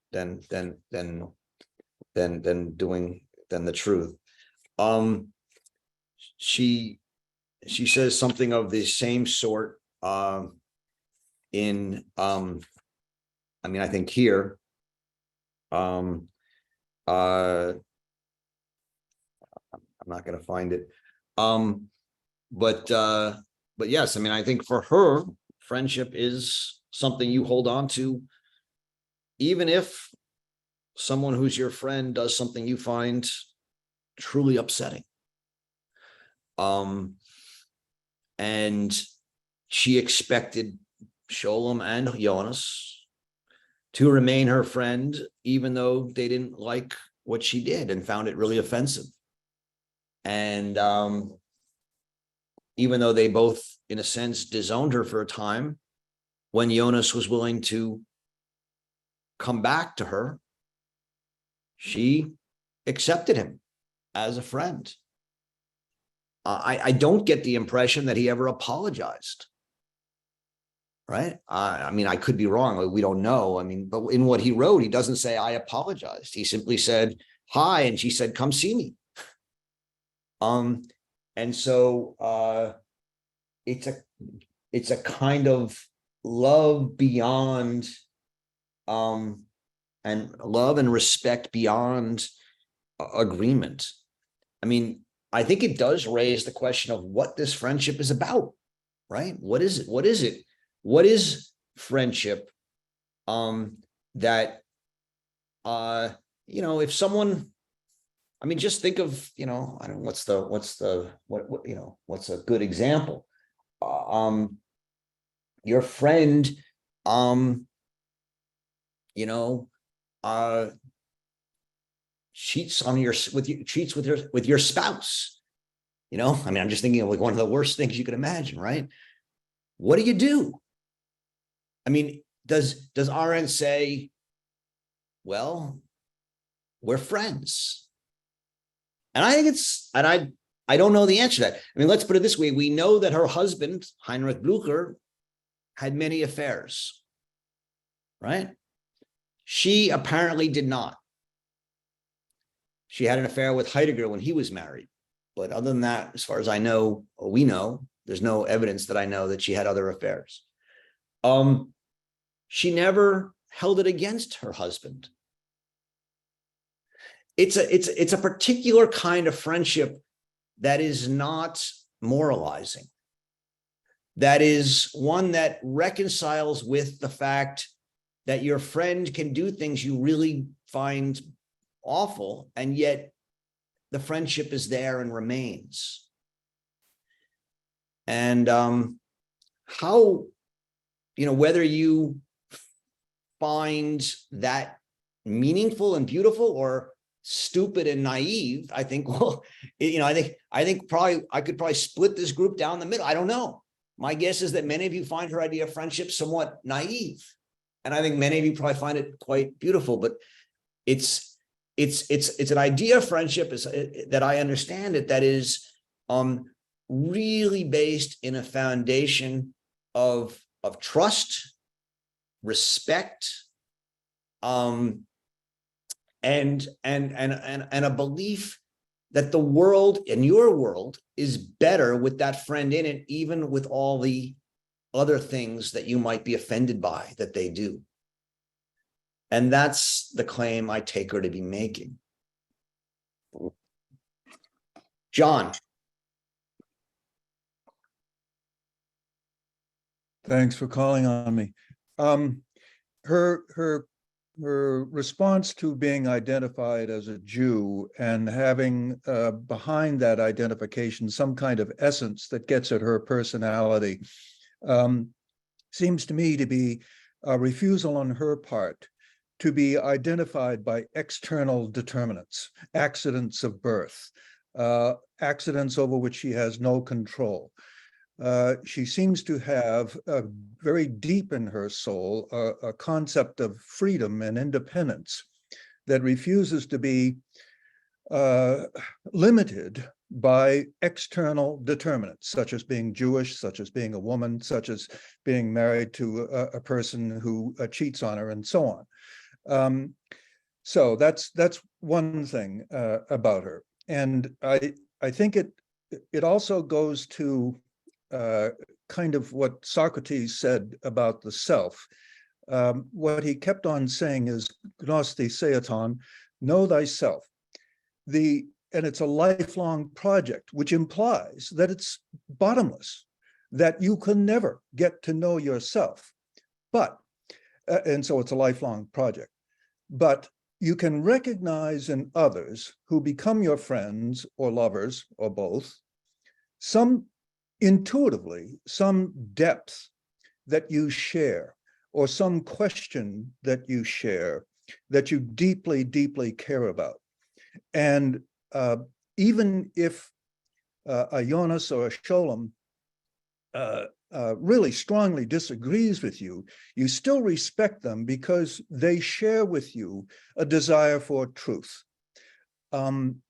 S1: the truth. She says something of the same sort. I think here, I'm not going to find it. But yes, I mean, I think for her, friendship is something you hold on to, even if someone who's your friend does something you find truly upsetting. And she expected Scholem and Jonas to remain her friend, even though they didn't like what she did and found it really offensive. And even though they both, in a sense, disowned her for a time, when Jonas was willing to come back to her, she accepted him as a friend. I don't get the impression that he ever apologized. Right? I mean, I could be wrong. We don't know. I mean, but in what he wrote, he doesn't say, I apologized. He simply said, hi. And she said, come see me. And so it's a kind of love beyond, and love and respect beyond agreement. I mean, I think it does raise the question of what this friendship is about, right? What is it? What is it? What is friendship? That, if someone, I mean, just think of, I don't know, what's a good example? Your friend, cheats on your cheats with your spouse. You know, I mean, I'm just thinking of like one of the worst things you could imagine, right? What do you do? I mean, does Arendt say, well, we're friends? And I think I don't know the answer to that. I mean, let's put it this way. We know that her husband, Heinrich Blücher, had many affairs, right? She apparently did not. She had an affair with Heidegger when he was married. But other than that, as far as I know, or we know, there's no evidence that I know that she had other affairs. She never held it against her husband. It's a particular kind of friendship that is not moralizing. That is one that reconciles with the fact that your friend can do things you really find awful, and yet the friendship is there and remains. And how, whether you find that meaningful and beautiful or stupid and naive, I think, well, I think probably I could probably split this group down the middle. I don't know. My guess is that many of you find her idea of friendship somewhat naive. And I think many of you probably find it quite beautiful, but it's an idea of friendship that I understand it, that is really based in a foundation of trust, respect, and a belief that the world and your world is better with that friend in it, even with all the other things that you might be offended by that they do. And that's the claim I take her to be making. John.
S4: Thanks for calling on me. Her response to being identified as a Jew and having behind that identification some kind of essence that gets at her personality seems to me to be a refusal on her part to be identified by external determinants, accidents of birth, accidents over which she has no control. She seems to have very deep in her soul a concept of freedom and independence that refuses to be limited by external determinants, such as being Jewish, such as being a woman, such as being married to a person who cheats on her, and so on. So that's one thing about her. And I think it also goes to kind of what Socrates said about the self. What he kept on saying is, gnosti seaton, know thyself. And it's a lifelong project, which implies that it's bottomless, that you can never get to know yourself. And so it's a lifelong project. But you can recognize in others who become your friends or lovers or both, intuitively, some depth that you share, or some question that you share, that you deeply, deeply care about. And even if a Jonas or a Scholem really strongly disagrees with you, you still respect them because they share with you a desire for truth. And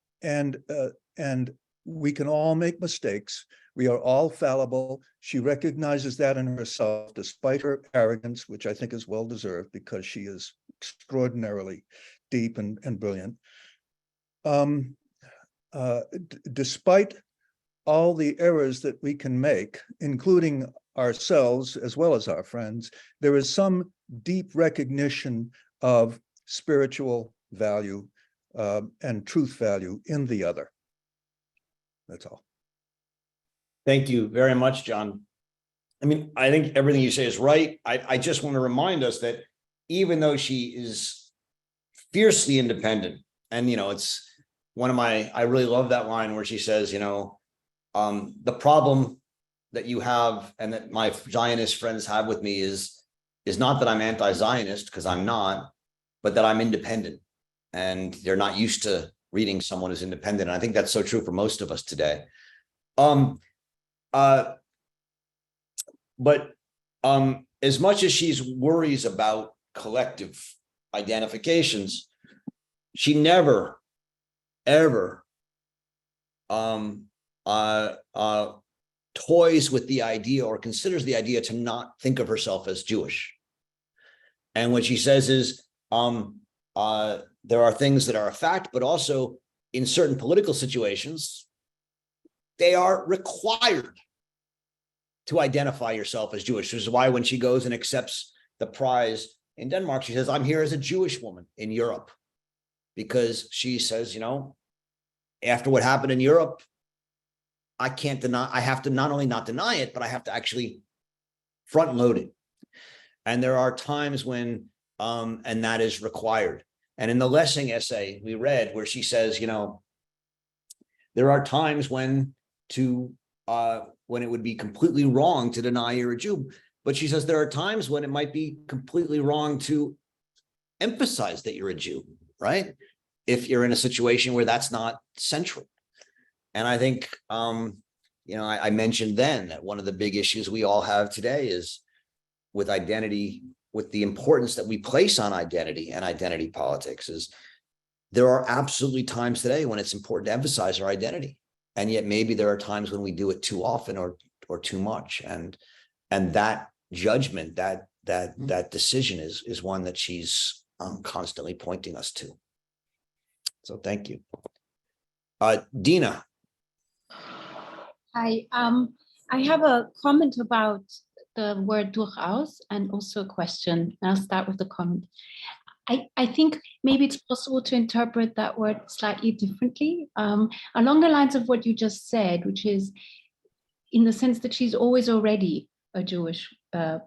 S4: we can all make mistakes. We are all fallible. She recognizes that in herself, despite her arrogance, which I think is well-deserved because she is extraordinarily deep and brilliant. Despite all the errors that we can make, including ourselves as well as our friends, there is some deep recognition of spiritual value and truth value in the other. That's all.
S1: Thank you very much, John. I mean, I think everything you say is right. I just want to remind us that even though she is fiercely independent, and, it's one of I really love that line where she says, the problem that you have and that my Zionist friends have with me is not that I'm anti-Zionist, because I'm not, but that I'm independent. and they're not used to reading someone who's independent. And I think that's so true for most of us today. But as much as she's worries about collective identifications, she never, ever toys with the idea or considers the idea to not think of herself as Jewish. And what she says is, there are things that are a fact, but also in certain political situations, they are required to identify yourself as Jewish, which is why when she goes and accepts the prize in Denmark, she says, I'm here as a Jewish woman in Europe, because she says, after what happened in Europe, I can't deny, I have to not only not deny it, but I have to actually front load it. And there are times when, and that is required. And in the Lessing essay we read, where she says, there are times when it would be completely wrong to deny you're a Jew. But she says there are times when it might be completely wrong to emphasize that you're a Jew, right? If you're in a situation where that's not central. And I think, I mentioned then that one of the big issues we all have today is with identity, with the importance that we place on identity and identity politics, is there are absolutely times today when it's important to emphasize our identity. And yet maybe there are times when we do it too often or too much. And that judgment, that decision is one that she's constantly pointing us to. So thank you. Dina.
S5: Hi, I have a comment about the word durchaus and also a question. I'll start with the comment. I think maybe it's possible to interpret that word slightly differently, along the lines of what you just said, which is in the sense that she's always already a Jewish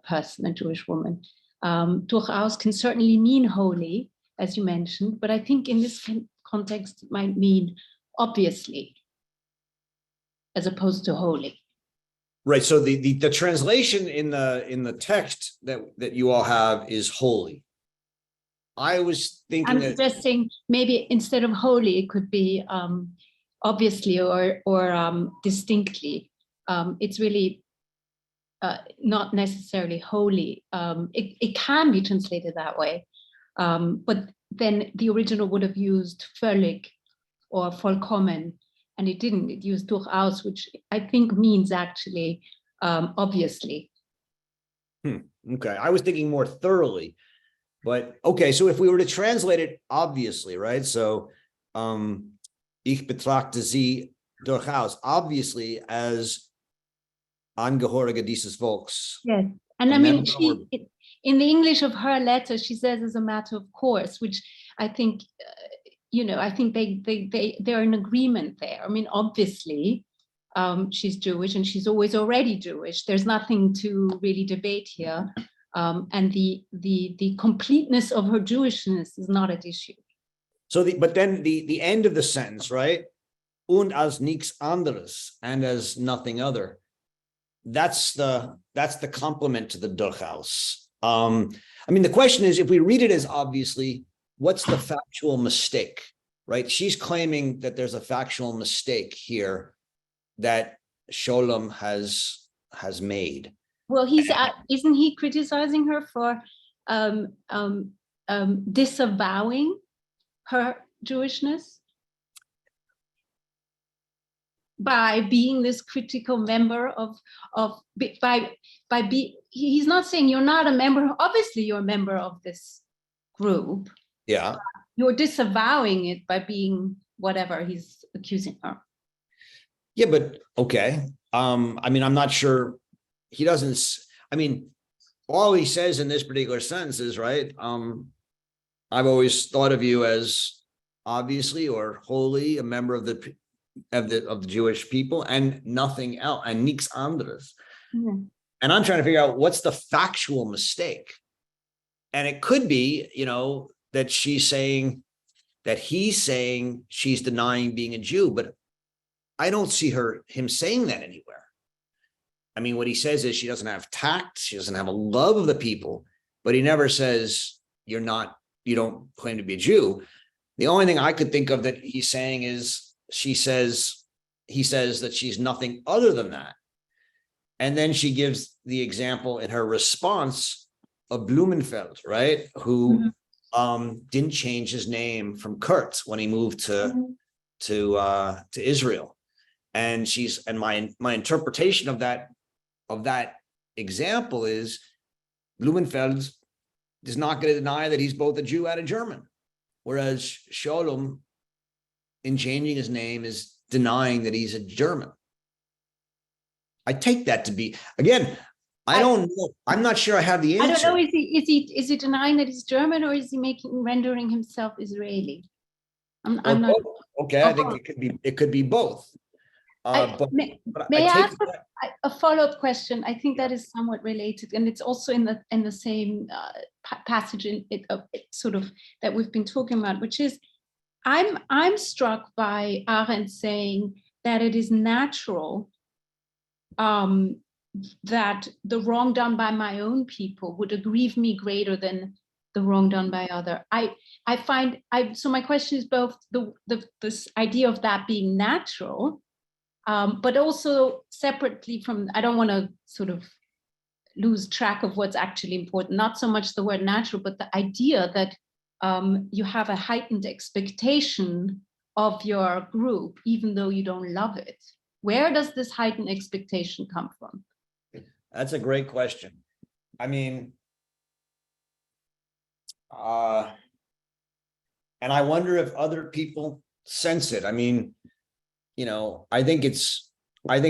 S5: person, a Jewish woman. Durchaus can certainly mean holy, as you mentioned, but I think in this context it might mean obviously, as opposed to holy.
S1: Right. So the translation in the text that you all have is holy. I was thinking
S5: I'm suggesting maybe instead of holy, it could be obviously or distinctly. It's really not necessarily holy. It can be translated that way, but then the original would have used völlig or vollkommen, and it didn't. It used durchaus, which I think means actually obviously.
S1: Okay, I was thinking more thoroughly, but okay. So if we were to translate it obviously, right? So, ich betrachte sie durchaus, obviously, as Angehörige dieses Volks.
S5: Yes, and I mean, in the English of her letter, she says as a matter of course, which I think, I think they're in agreement there. I mean, obviously, she's Jewish and she's always already Jewish. There's nothing to really debate here, and the completeness of her Jewishness is not at issue.
S1: So, but then the end of the sentence, right? Und als nichts anderes, and as nothing other. That's the complement to the durchaus. I mean, the question is, if we read it as obviously, what's the factual mistake, right? She's claiming that there's a factual mistake here that Scholem has made.
S5: Well, isn't he criticizing her for disavowing her Jewishness by being this critical member he's not saying you're not a member, obviously you're a member of this group.
S1: Yeah.
S5: You're disavowing it by being whatever he's accusing her.
S1: Yeah, but okay. I mean, I'm not sure he doesn't, I mean, all he says in this particular sentence is, right, I've always thought of you as obviously or wholly a member of the Jewish people and nothing else, and nichts anderes.
S5: Mm-hmm.
S1: And I'm trying to figure out what's the factual mistake. And it could be, that she's saying that he's saying she's denying being a Jew, but I don't see him saying that anywhere. I mean, what he says is she doesn't have tact, she doesn't have a love of the people, but he never says you don't claim to be a Jew. The only thing I could think of that he's saying is he says that she's nothing other than that. And then she gives the example in her response of Blumenfeld, right? Who didn't change his name from Kurt when he moved to Israel. And my interpretation of that example is Blumenfeld is not going to deny that he's both a Jew and a German, whereas Scholem, in changing his name, is denying that he's a German. I take that to be, again, I don't know. I'm not sure I have the answer.
S5: I don't know. Is he denying that he's German, or is he rendering himself Israeli? I'm not.
S1: Okay, I think it could be both.
S5: May I ask a follow-up question? I think that is somewhat related, and it's also in the same passage sort of that we've been talking about, which is I'm struck by Arendt saying that it is natural that the wrong done by my own people would aggrieve me greater than the wrong done by other. So my question is both this idea of that being natural, but also separately from, I don't want to sort of lose track of what's actually important, not so much the word natural, but the idea that you have a heightened expectation of your group, even though you don't love it. Where does this heightened expectation come from?
S1: That's a great question. I mean, and I wonder if other people sense it. I mean, I think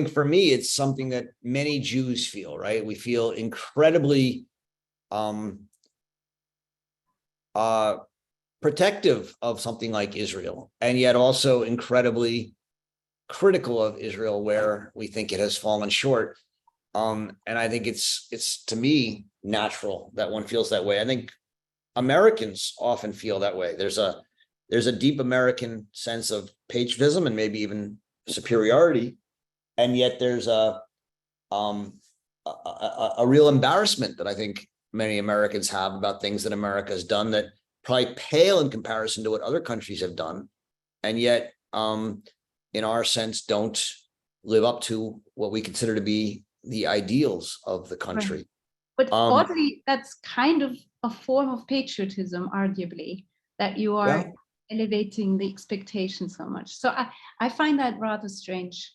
S1: for me, it's something that many Jews feel, right? We feel incredibly protective of something like Israel, and yet also incredibly critical of Israel where we think it has fallen short. And I think it's to me natural that one feels that way. I think Americans often feel that way. There's a deep American sense of patriotism and maybe even superiority, and yet there's a real embarrassment that I think many Americans have about things that America has done that probably pale in comparison to what other countries have done, and yet in our sense don't live up to what we consider to be the ideals of the country.
S5: Right. But oddly, that's kind of a form of patriotism, arguably, that you are elevating the expectation so much. So I find that rather strange.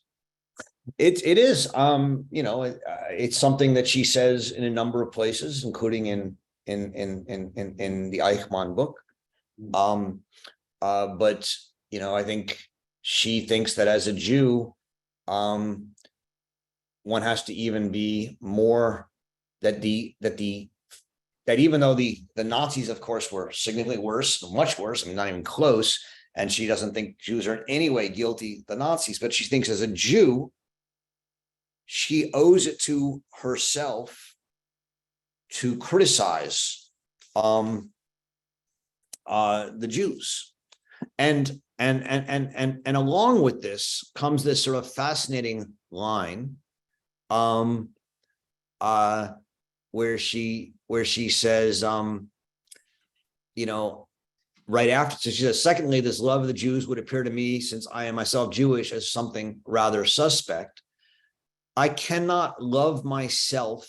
S1: It is, it's something that she says in a number of places, including in the Eichmann book. But I think she thinks that as a Jew, one has to even be more that even though the Nazis, of course, were significantly worse, much worse, I mean, not even close, and she doesn't think Jews are in any way guilty of the Nazis, but she thinks as a Jew, she owes it to herself to criticize the Jews. And along with this comes this sort of fascinating line where she says, right after, so she says, secondly, this love of the Jews would appear to me, since I am myself Jewish, as something rather suspect. I cannot love myself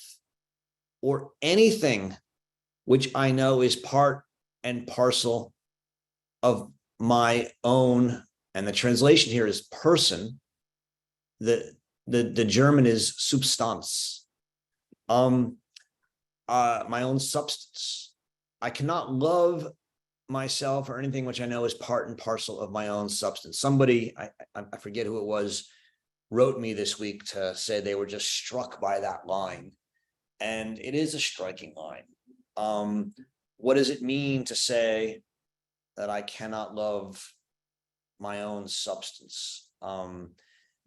S1: or anything which I know is part and parcel of my own, and the translation here is person. The German is Substanz. My own substance. I cannot love myself or anything which I know is part and parcel of my own substance. Somebody, I forget who it was, wrote me this week to say they were just struck by that line. And it is a striking line. What does it mean to say that I cannot love my own substance?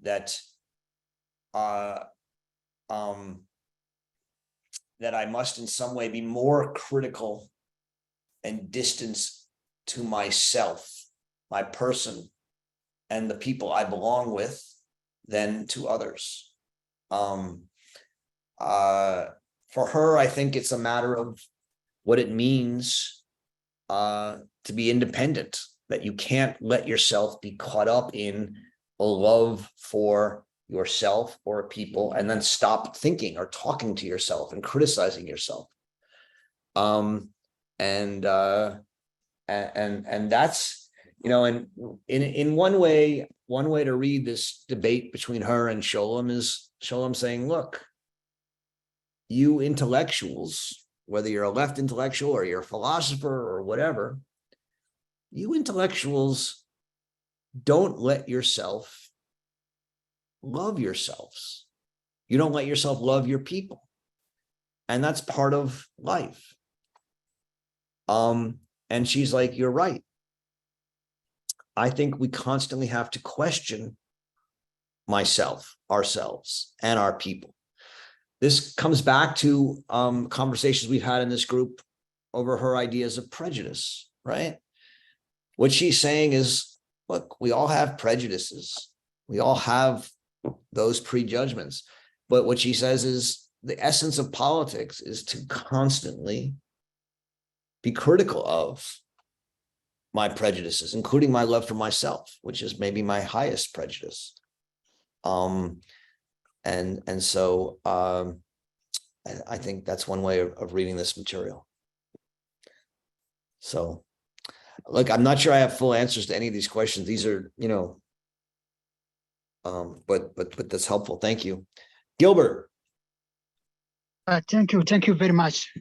S1: That I must in some way be more critical and distant to myself, my person, and the people I belong with than to others. For her, I think it's a matter of what it means to be independent, that you can't let yourself be caught up in a love for yourself or people and then stop thinking or talking to yourself and criticizing yourself. And that's, and in one way to read this debate between her and Scholem is Scholem saying, look, you intellectuals, whether you're a left intellectual or you're a philosopher or whatever, you intellectuals don't let yourself love yourselves. You don't let yourself love your people. And that's part of life. And she's like, you're right. I think we constantly have to question myself, ourselves, and our people. This comes back to conversations we've had in this group over her ideas of prejudice, right? What she's saying is, look, we all have prejudices. We all have those prejudgments. But what she says is the essence of politics is to constantly be critical of my prejudices, including my love for myself, which is maybe my highest prejudice. So I think that's one way of reading this material. So, look, I'm not sure I have full answers to any of these questions. These are, but that's helpful. Thank you, Gilbert.
S6: Thank you very much.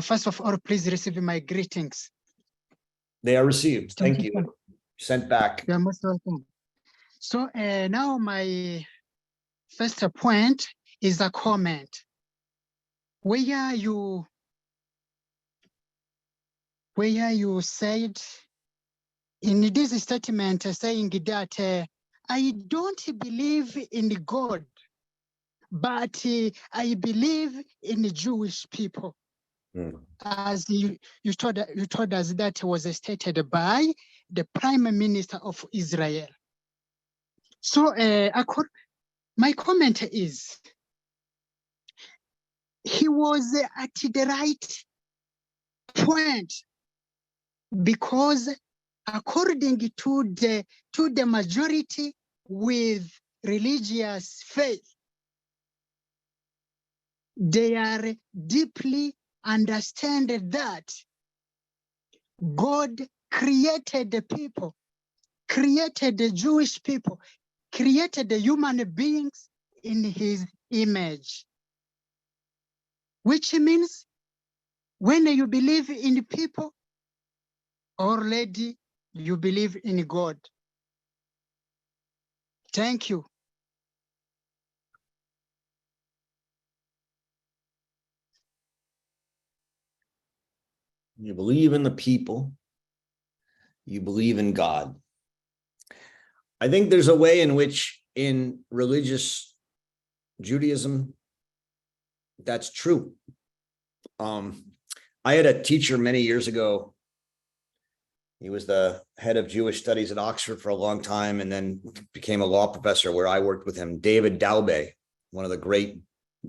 S6: First of all, please receive my greetings.
S1: They are received. Thank you. Sent back.
S6: You're most welcome. So now my first point is a comment. Where you said in this statement saying that I don't believe in God, but I believe in the Jewish people. As you told us that was stated by the Prime Minister of Israel. So my comment is, he was at the right point, because according to the majority with religious faith, they are deeply understand that God created the people, created the Jewish people, created the human beings in his image. Which means when you believe in people, already you believe in God. Thank you.
S1: You believe in the people. You believe in God. I think there's a way in which in religious Judaism, that's true. I had a teacher many years ago. He was the head of Jewish studies at Oxford for a long time and then became a law professor where I worked with him, David Daube, one of the great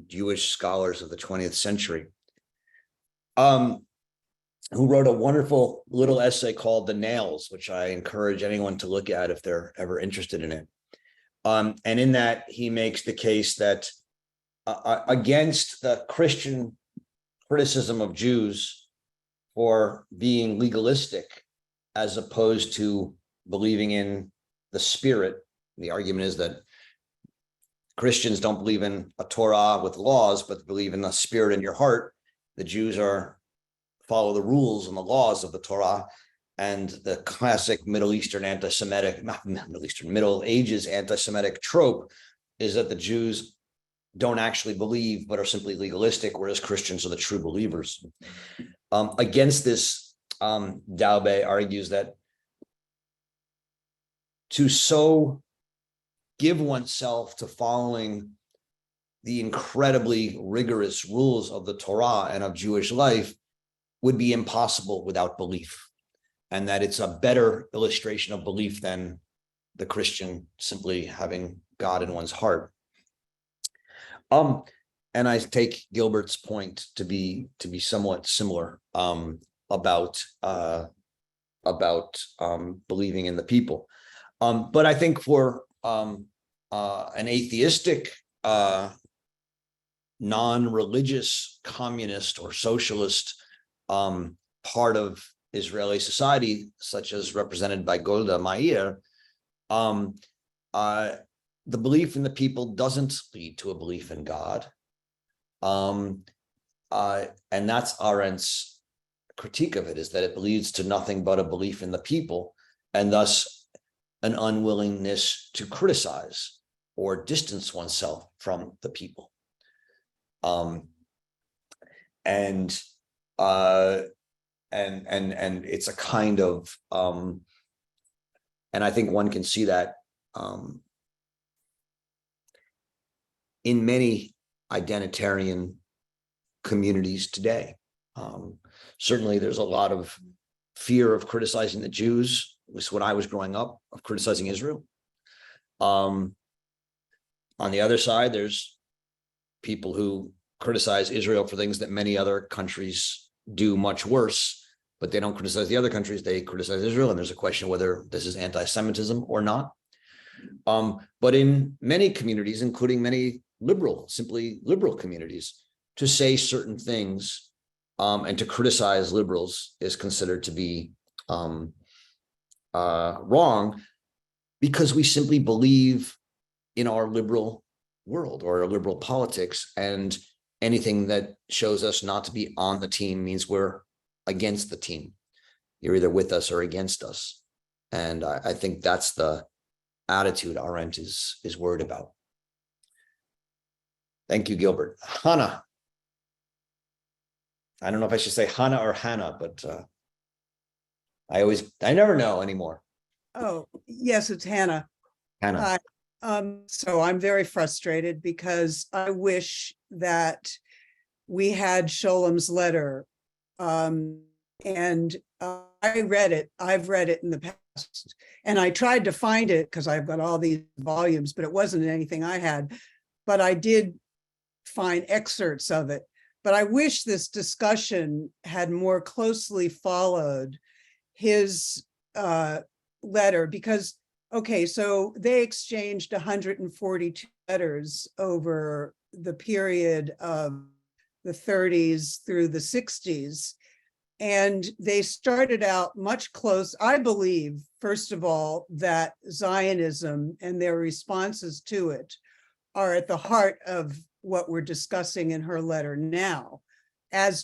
S1: Jewish scholars of the 20th century, who wrote a wonderful little essay called The Nails, which I encourage anyone to look at if they're ever interested in it. And in that, he makes the case that against the Christian criticism of Jews for being legalistic as opposed to believing in the spirit. The argument is that Christians don't believe in a Torah with laws, but believe in the spirit in your heart. The Jews follow the rules and the laws of the Torah. And the classic Middle Ages anti-Semitic trope is that the Jews don't actually believe, but are simply legalistic, whereas Christians are the true believers. Against this, Daube argues that to so give oneself to following the incredibly rigorous rules of the Torah and of Jewish life would be impossible without belief, and that it's a better illustration of belief than the Christian simply having God in one's heart. And I take Gilbert's point to be somewhat similar about about believing in the people. But I think for an atheistic, non-religious communist or socialist part of Israeli society, such as represented by Golda Meir, the belief in the people doesn't lead to a belief in God. And that's Arendt's critique of it, is that it leads to nothing but a belief in the people, and thus an unwillingness to criticize or distance oneself from the people. And it's a kind of, and I think one can see that in many identitarian communities today. Certainly there's a lot of fear of criticizing the Jews, at least when I was growing up, of criticizing Israel. On the other side, there's people who criticize Israel for things that many other countries do much worse, but they don't criticize the other countries, they criticize Israel, and there's a question whether this is anti-Semitism or not. But in many communities, including many liberal, simply liberal communities, to say certain things and to criticize liberals is considered to be wrong, because we simply believe in our liberal world or our liberal politics, and anything that shows us not to be on the team means we're against the team. You're either with us or against us. And I think that's the attitude Arendt is worried about. Thank you, Gilbert. Hannah. I don't know if I should say Hannah or Hannah, but I never know anymore.
S7: Oh, yes, it's Hannah.
S1: Hannah.
S7: So I'm very frustrated because I wish that we had Scholem's letter. And I read it. I've read it in the past. And I tried to find it because I've got all these volumes, but it wasn't anything I had. But I did find excerpts of it. But I wish this discussion had more closely followed his letter, because, okay, so they exchanged 142 letters over the period of the 30s through the 60s. And they started out much close. I believe, first of all, that Zionism and their responses to it are at the heart of what we're discussing in her letter now,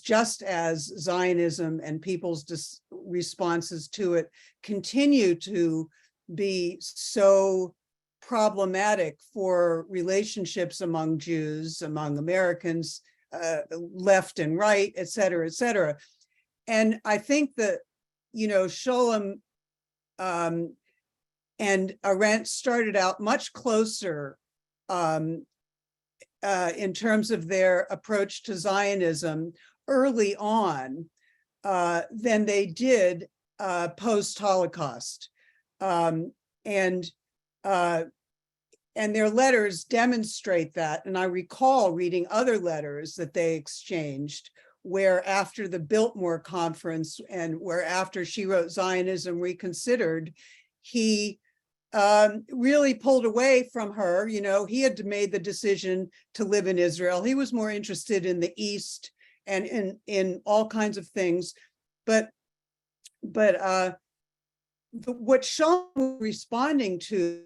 S7: just as Zionism and people's responses to it continue to be so problematic for relationships among Jews, among Americans, left and right, et cetera, et cetera. And I think that, Scholem and Arendt started out much closer in terms of their approach to Zionism early on than they did post-Holocaust. And their letters demonstrate that. And I recall reading other letters that they exchanged, where after the Biltmore conference and where after she wrote Zionism Reconsidered, he really pulled away from her. He had made the decision to live in Israel. He was more interested in the East and in all kinds of things. But what Scholem was responding to,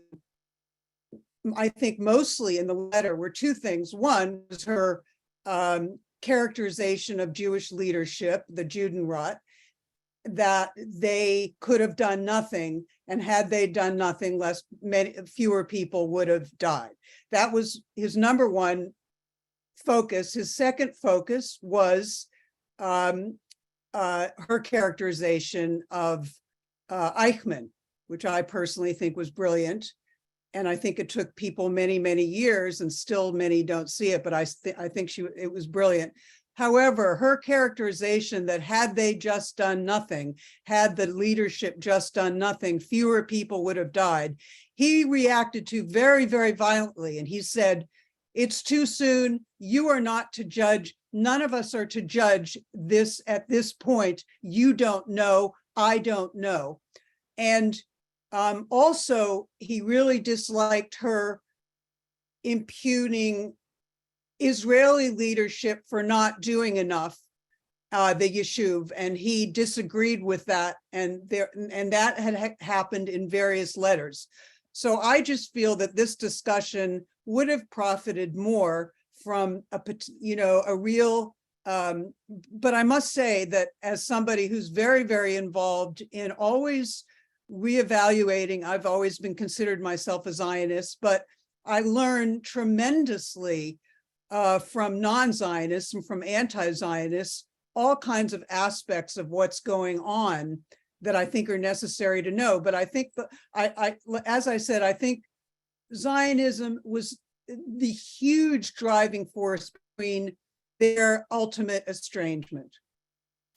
S7: I think mostly in the letter, were two things. One was her characterization of Jewish leadership, the Judenrat, that they could have done nothing, and had they done nothing, fewer people would have died. That was his number one focus. His second focus was her characterization of Eichmann, which I personally think was brilliant. And I think it took people many, many years, and still many don't see it, but I think it was brilliant. However, her characterization that had they just done nothing, had the leadership just done nothing, fewer people would have died, he reacted to very, very violently. And he said, it's too soon. You are not to judge. None of us are to judge this at this point. You don't know. I don't know. And also, he really disliked her impugning Israeli leadership for not doing enough, the Yishuv, and he disagreed with that, and that had happened in various letters. So I just feel that this discussion would have profited more from a real, but I must say that as somebody who's very, very involved in always reevaluating, I've always been considered myself a Zionist, but I learned tremendously from non-Zionists and from anti-Zionists, all kinds of aspects of what's going on that I think are necessary to know. But I think as I said, I think Zionism was the huge driving force between their ultimate estrangement.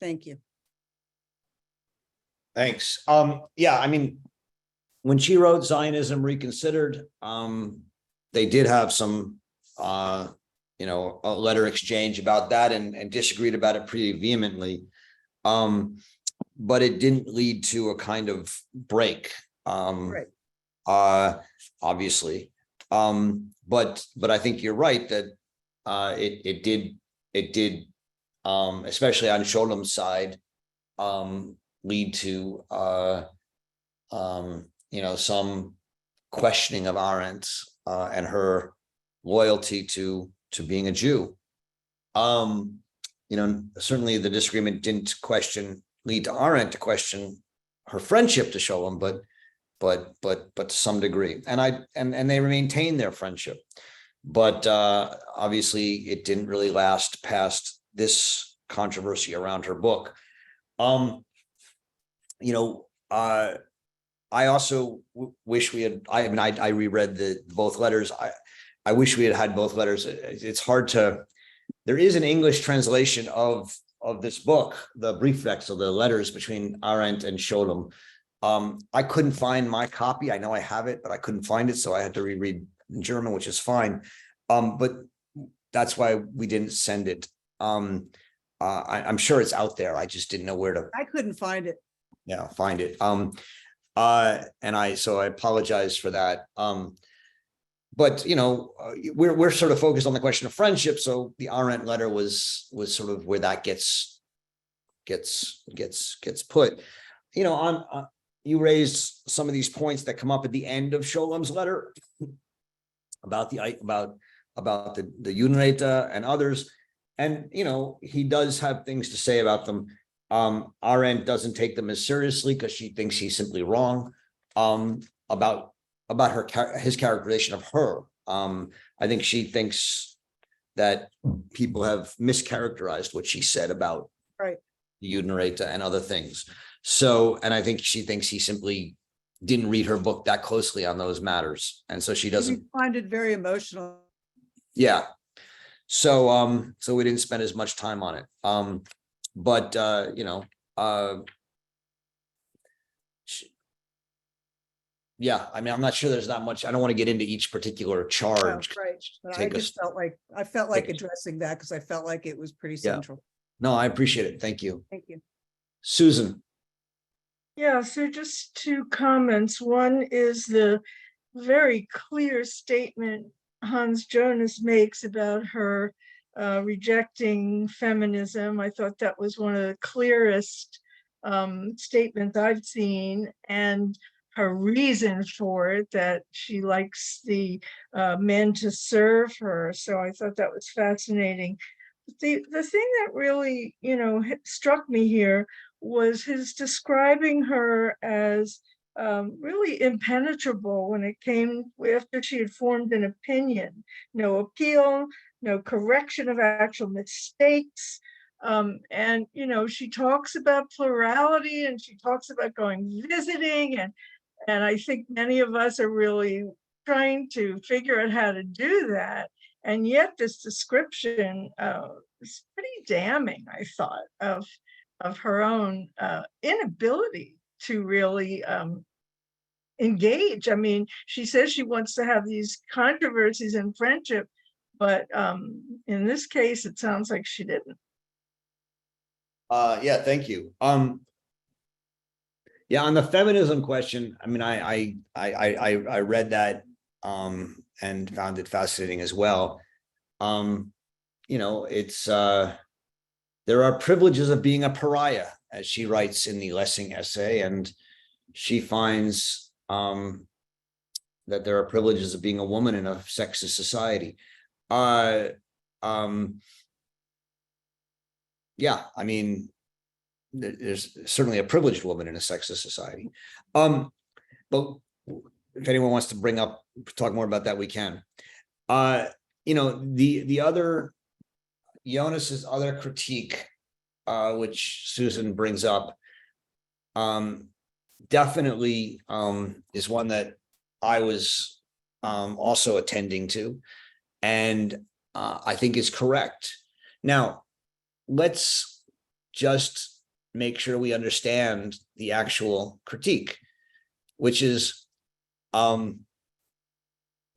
S7: Thank you.
S1: Thanks. Yeah, I mean, when she wrote Zionism Reconsidered, they did have some, a letter exchange about that and disagreed about it pretty vehemently. But it didn't lead to a kind of break,
S7: Right.
S1: Obviously. But I think you're right that it did, especially on Scholem's side, lead to some questioning of Arendt and her loyalty to being a Jew. Certainly the disagreement didn't lead to Arendt to question her friendship to Scholem, but to some degree, and they maintained their friendship, but obviously it didn't really last past this controversy around her book. I also wish we had. I reread both letters. I wish we had both letters. It's hard to. There is an English translation of this book, the briefwechsel, the letters between Arendt and Scholem. I couldn't find my copy. I know I have it, but I couldn't find it, so I had to reread in German, which is fine. But that's why we didn't send it. I'm sure it's out there. I just didn't know where to.
S7: I couldn't find it.
S1: Yeah, find it. So I apologize for that. But we're sort of focused on the question of friendship. So the Arendt letter was sort of where that gets put. You raised some of these points that come up at the end of Scholem's letter about the Judenräte and others, and he does have things to say about them. Arendt doesn't take them as seriously because she thinks he's simply wrong about his characterization of her. I think she thinks that people have mischaracterized what she said about
S7: Right.
S1: the Judenräte and other things. So, and I think she thinks he simply didn't read her book that closely on those matters, and so she doesn't
S7: find it very emotional.
S1: Yeah. So we didn't spend as much time on it. Yeah, I mean, I'm not sure there's that much. I don't want to get into each particular charge.
S7: Right. But I felt like addressing that because I felt like it was pretty central.
S1: No, I appreciate it. Thank you.
S7: Thank you.
S1: Susan.
S8: Yeah, so just two comments. One is the very clear statement Hans Jonas makes about her rejecting feminism. I thought that was one of the clearest statements I've seen, and her reason for it, that she likes the men to serve her. So I thought that was fascinating. The thing that really, struck me here was his describing her as really impenetrable when it came after she had formed an opinion. No appeal, no correction of actual mistakes. And she talks about plurality, and she talks about going visiting, and I think many of us are really trying to figure out how to do that. And yet this description is pretty damning, I thought, of her own inability to really engage. I mean, she says she wants to have these controversies in friendship, but in this case, it sounds like she didn't.
S1: Yeah, thank you. Yeah, on the feminism question, I mean, I read that and found it fascinating as well. It's there are privileges of being a pariah, as she writes in the Lessing essay, and she finds that there are privileges of being a woman in a sexist society. Yeah, I mean, there's certainly a privileged woman in a sexist society. But if anyone wants to talk more about that, we can. The other, Jonas's other critique, which Susan brings up, definitely is one that I was also attending to, and I think is correct. Now, let's just make sure we understand the actual critique, which is that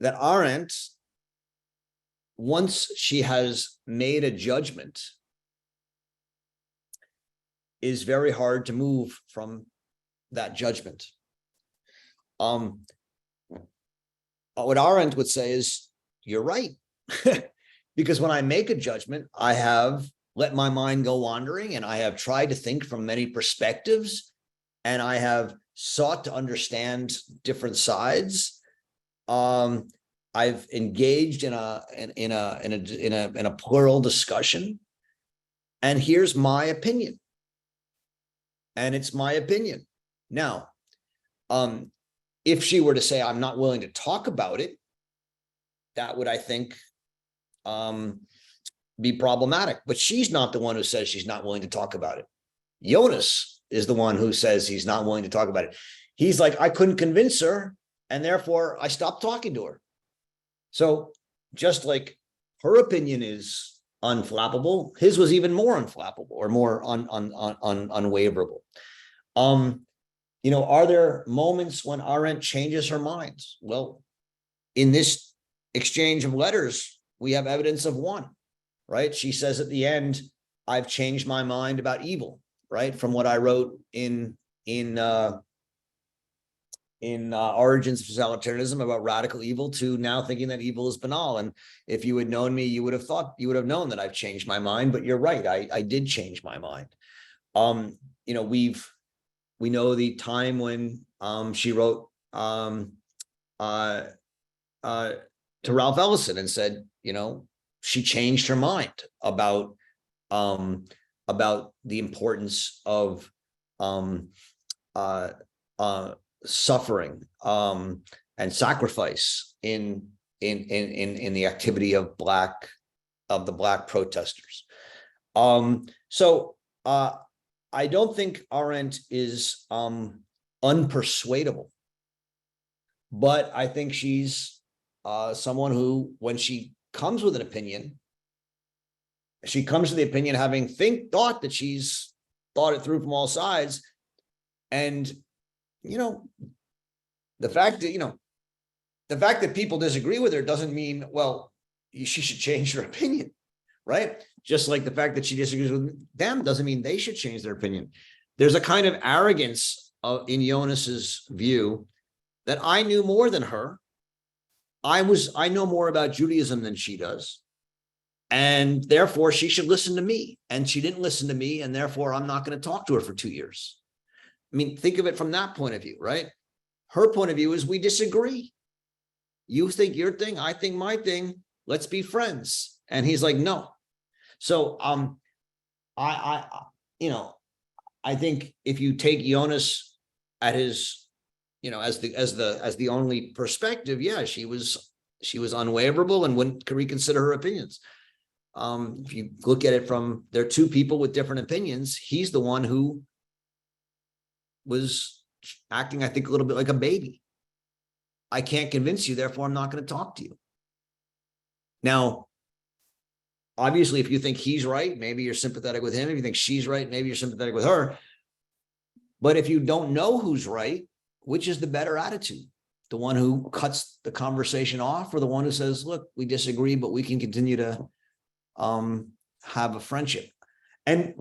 S1: Arendt, once she has made a judgment, is very hard to move from that judgment. What Arendt would say is, you're right. Because when I make a judgment, I have let my mind go wandering, and I have tried to think from many perspectives, and I have sought to understand different sides. I've engaged in a plural discussion, and here's my opinion, and it's my opinion. Now, if she were to say, I'm not willing to talk about it, that would, I think, be problematic. But she's not the one who says she's not willing to talk about it. Jonas is the one who says he's not willing to talk about it. He's like, I couldn't convince her, and therefore I stopped talking to her. So just like her opinion is unflappable, his was even more unflappable, or more unwaverable. Are there moments when Arendt changes her mind? Well, in this exchange of letters, we have evidence of one, right? She says at the end, I've changed my mind about evil, right? From what I wrote in Origins of Totalitarianism about radical evil, to now thinking that evil is banal. And if you had known me, you would have known that I've changed my mind. But you're right, I did change my mind. We know the time when she wrote to Ralph Ellison and said, she changed her mind about the importance of suffering and sacrifice in the activity of the Black protesters. So I don't think Arendt is unpersuadable, but I think she's someone who, when she comes with an opinion, she comes to the opinion having thought that she's thought it through from all sides. And the fact that people disagree with her doesn't mean, well, she should change her opinion, right? Just like the fact that she disagrees with them doesn't mean they should change their opinion. There's a kind of arrogance in Jonas's view that I knew more than her. I know more about Judaism than she does, and therefore she should listen to me. And she didn't listen to me, and therefore I'm not going to talk to her for 2 years. I mean, think of it from that point of view, right? Her point of view is we disagree. You think your thing, I think my thing. Let's be friends. And he's like, no. So I think if you take Jonas at his, as the only perspective, yeah, she was unwaverable and wouldn't reconsider her opinions. If you look at it from, there are two people with different opinions. He's the one who was acting, I think, a little bit like a baby. I can't convince you, therefore I'm not going to talk to you. Now, obviously, if you think he's right, maybe you're sympathetic with him. If you think she's right, maybe you're sympathetic with her. But if you don't know who's right, which is the better attitude? The one who cuts the conversation off, or the one who says, look, we disagree, but we can continue to have a friendship? And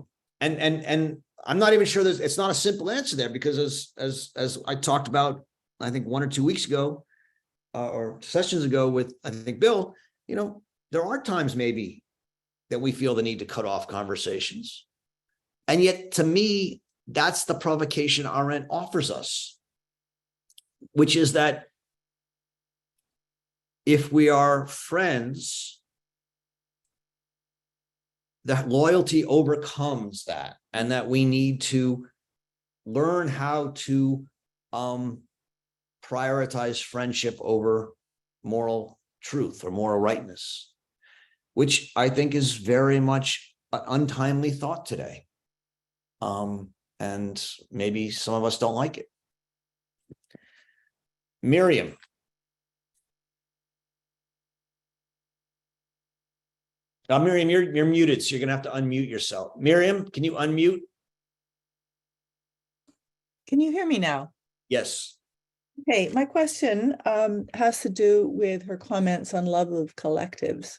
S1: I'm not even sure it's not a simple answer there, because as I talked about, I think 1 or 2 weeks ago, or sessions ago with, I think, Bill, there are times maybe that we feel the need to cut off conversations. And yet, to me, that's the provocation Arendt offers us, which is that if we are friends, that loyalty overcomes that, and that we need to learn how to prioritize friendship over moral truth or moral rightness, which I think is very much an untimely thought today. And maybe some of us don't like it. Miriam. Miriam, you're muted, so you're gonna have to unmute yourself. Miriam, can you unmute?
S9: Can you hear me now?
S1: Yes.
S9: Okay, my question has to do with her comments on love of collectives.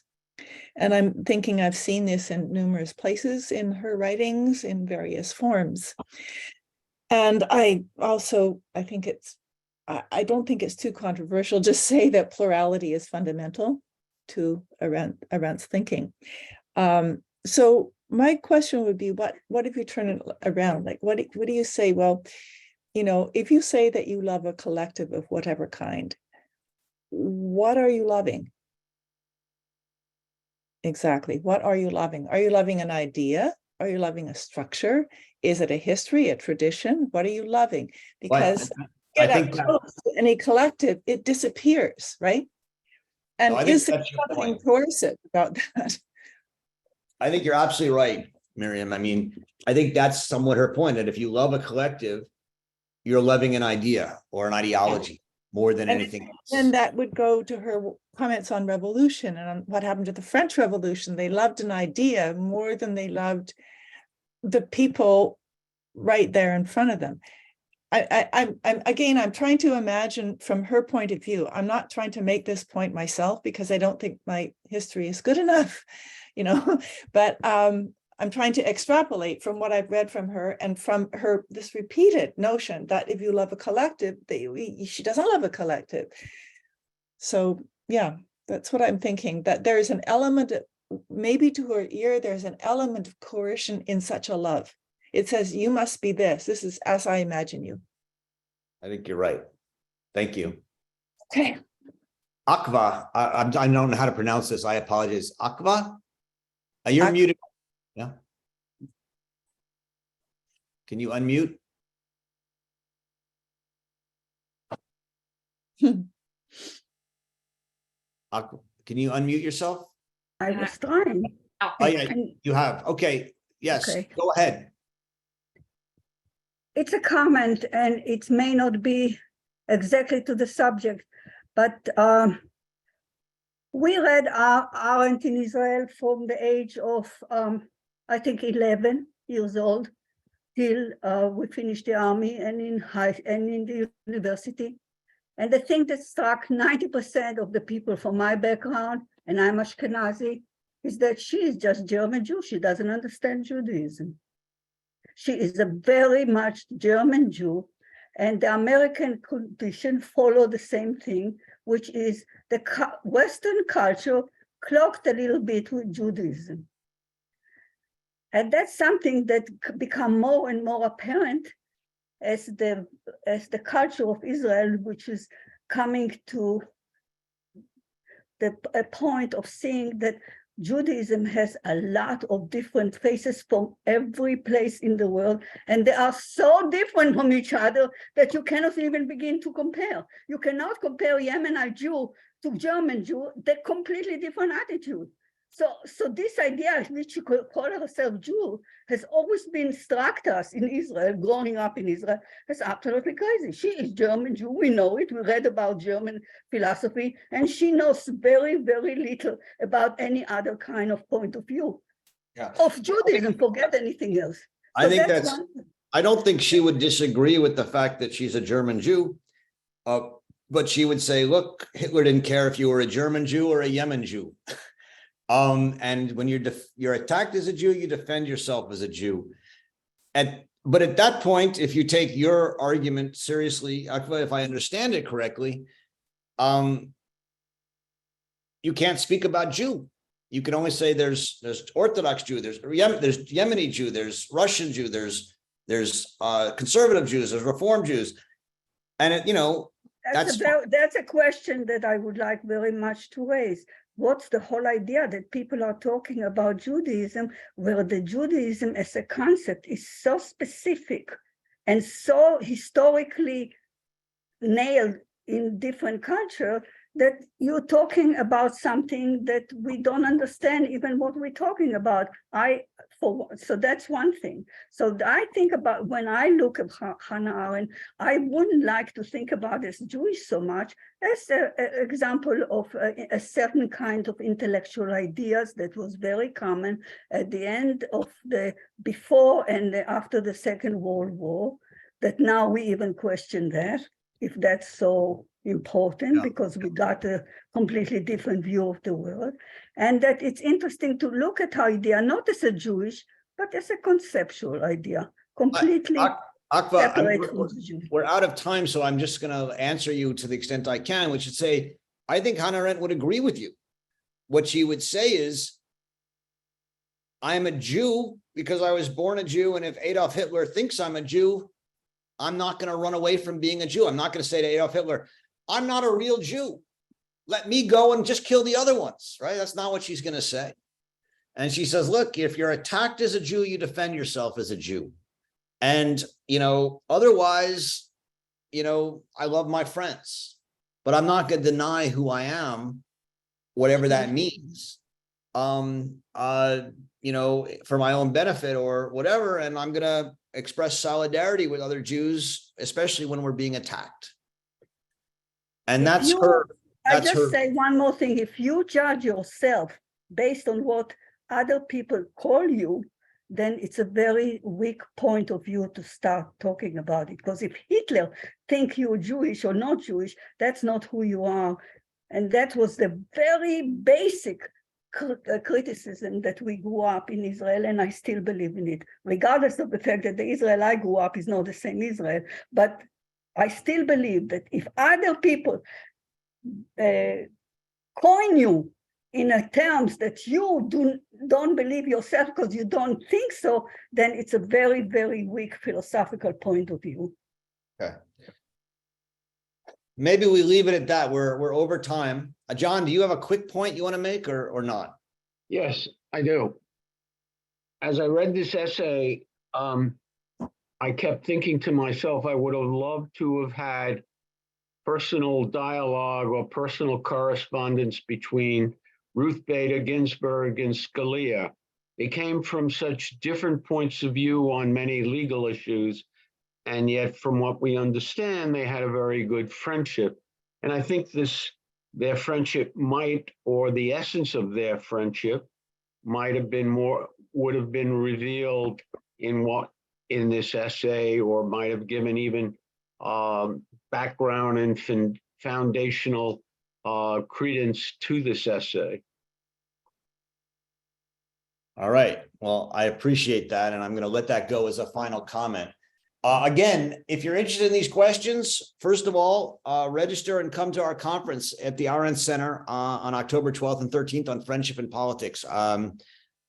S9: And I'm thinking I've seen this in numerous places in her writings in various forms. And I think I don't think it's too controversial to say that plurality is fundamental to Arendt's thinking. So my question would be, what if you turn it around? Like, what do you say? Well, if you say that you love a collective of whatever kind, what are you loving? Exactly. What are you loving? Are you loving an idea? Are you loving a structure? Is it a history, a tradition? What are you loving? Because
S1: I think
S9: any collective, it disappears, right? And is there something coercive about that?
S1: I think you're absolutely right, Miriam. I mean, I think that's somewhat her point, that if you love a collective, you're loving an idea or an ideology more than anything else.
S9: And that would go to her comments on revolution and on what happened to the French Revolution. They loved an idea more than they loved the people right there in front of them. I'm trying to imagine from her point of view. I'm not trying to make this point myself because I don't think my history is good enough, but I'm trying to extrapolate from what I've read from her and from her, this repeated notion that if you love a collective, she doesn't love a collective. So yeah, that's what I'm thinking, that there's an element, maybe to her ear, there's an element of coercion in such a love. It says, you must be this. This is as I imagine you.
S1: I think you're right. Thank you.
S9: Okay.
S1: Akva, I don't know how to pronounce this. I apologize. Akva? You're muted. Yeah. Can you unmute? Akva, can you unmute yourself?
S10: I was trying.
S1: Oh, yeah, you have. Okay. Yes,
S10: Okay.
S1: Go ahead.
S10: It's a comment and it may not be exactly to the subject, but we read Arendt in Israel from the age of, I think, 11 years old till we finished the army and in the university. And the thing that struck 90% of the people from my background, and I'm Ashkenazi, is that she is just German Jew. She doesn't understand Judaism. She is a very much German Jew, and the American tradition follow the same thing, which is the Western culture cloaked a little bit with Judaism. And that's something that become more and more apparent as the culture of Israel, which is coming to a point of seeing that Judaism has a lot of different faces from every place in the world, and they are so different from each other that you cannot even begin to compare. You cannot compare Yemenite Jew to German Jew. They're completely different attitude. So this idea, which she call herself Jew, has always been struck us in Israel, growing up in Israel, as absolutely crazy. She is German Jew, we know it, we read about German philosophy, and she knows very, very little about any other kind of point of view of Judaism, forget anything else.
S1: I think I don't think she would disagree with the fact that she's a German Jew, but she would say, look, Hitler didn't care if you were a German Jew or a Yemen Jew. And when you're attacked as a Jew, you defend yourself as a Jew. And but at that point, if you take your argument seriously, if I understand it correctly, you can't speak about Jew. You can only say there's Orthodox Jew, there's Yemeni Jew, there's Russian Jew, there's conservative Jews, there's Reform Jews, and
S10: That's a question that I would like very much to raise. What's the whole idea that people are talking about Judaism, where the Judaism as a concept is so specific and so historically nailed in different culture, that you're talking about something that we don't understand even what we're talking about. So that's one thing. So I think about, when I look at Hannah Arendt, I wouldn't like to think about as Jewish so much as an example of a certain kind of intellectual ideas that was very common at the end of before and after the Second World War, that now we even question that, if that's so important, because we got a completely different view of the world. And that it's interesting to look at our idea, not as a Jewish, but as a conceptual idea, completely separate from the Jew.
S1: We're out of time, so I'm just going to answer you to the extent I can, which is say, I think Hannah Arendt would agree with you. What she would say is, I'm a Jew because I was born a Jew, and if Adolf Hitler thinks I'm a Jew, I'm not going to run away from being a Jew. I'm not going to say to Adolf Hitler, I'm not a real Jew. Let me go and just kill the other ones, right? That's not what she's going to say. And she says, look, if you're attacked as a Jew, you defend yourself as a Jew. And, otherwise, I love my friends, but I'm not going to deny who I am, whatever that means, for my own benefit or whatever. And I'm going to express solidarity with other Jews, especially when we're being attacked. And that's her.
S10: I just say one more thing. If you judge yourself based on what other people call you, then it's a very weak point of view to start talking about it. Because if Hitler think you're Jewish or not Jewish, that's not who you are. And that was the very basic criticism that we grew up in Israel, and I still believe in it, regardless of the fact that the Israel I grew up is not the same Israel. But I still believe that if other people coin you in terms that you don't believe yourself because you don't think so, then it's a very, very weak philosophical point of view.
S1: Okay. Maybe we leave it at that. We're over time. John, do you have a quick point you want to make or not?
S11: Yes, I do. As I read this essay, I kept thinking to myself, I would have loved to have had personal dialogue or personal correspondence between Ruth Bader Ginsburg and Scalia. They came from such different points of view on many legal issues, and yet from what we understand, they had a very good friendship. And I think their friendship or the essence of their friendship would have been revealed in this essay, or might have given even background and foundational credence to this essay.
S1: All right. Well, I appreciate that, and I'm going to let that go as a final comment. Again, if you're interested in these questions, first of all, register and come to our conference at the Arendt Center on October 12th and 13th on friendship and politics.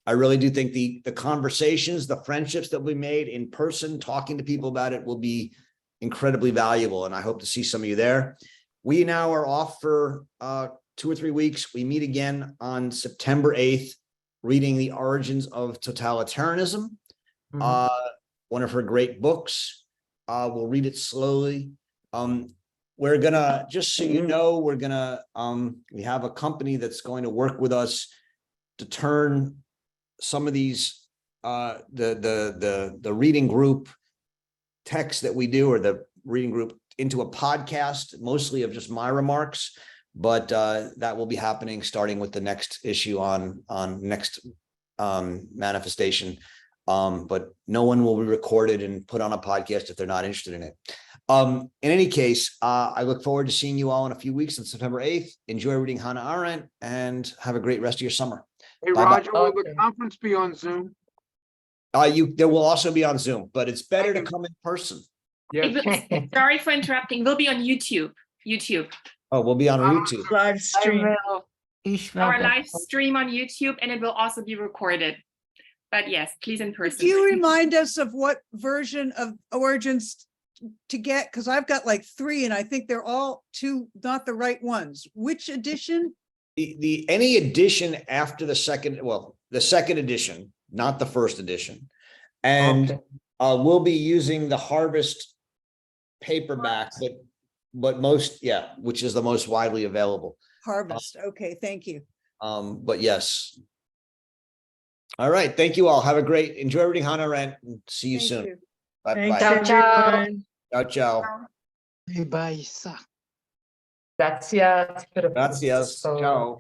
S1: I really do think the conversations, the friendships that we made in person, talking to people about it, will be incredibly valuable, and I hope to see some of you there. We now are off for 2 or 3 weeks. We meet again on September 8th, reading The Origins of Totalitarianism. One of her great books. We'll read it slowly. We're gonna, just so you know, we have a company that's going to work with us to turn some of these the reading group text that we do, or the reading group, into a podcast, mostly of just my remarks. But that will be happening starting with the next issue on next manifestation. But no one will be recorded and put on a podcast if they're not interested in it. In any case, I look forward to seeing you all in a few weeks on September 8th. Enjoy reading Hannah Arendt and have a great rest of your summer.
S12: Hey,
S1: Bye-bye.
S12: Roger, will the conference be on Zoom?
S1: There will also be on Zoom, but it's better to
S12: Okay.
S1: come in person.
S12: Sorry for interrupting. We'll be on YouTube.
S1: Oh, we'll be on YouTube.
S8: Live
S10: I
S8: stream.
S10: will. Ich
S12: Our
S10: werde.
S12: live stream on YouTube, and it will also be recorded. But yes, please in person.
S7: Do you remind us of what version of Origins to get? Because I've got like 3 and I think they're all not the right ones. Which edition?
S1: Any edition after the second edition, not the first edition. And
S10: Okay.
S1: we'll be using the Harvest paperback, but which is the most widely available.
S7: Harvest. Okay, thank you.
S1: But yes. All right. Thank you all. Have a great, enjoy reading Hannah Arendt, and see you
S7: Thank
S1: soon.
S7: you.
S1: Bye
S8: Thanks,
S1: bye.
S8: everyone.
S1: Ciao, ciao.
S6: Bye, Isa.
S10: Gracias.
S1: Gracias. Ciao.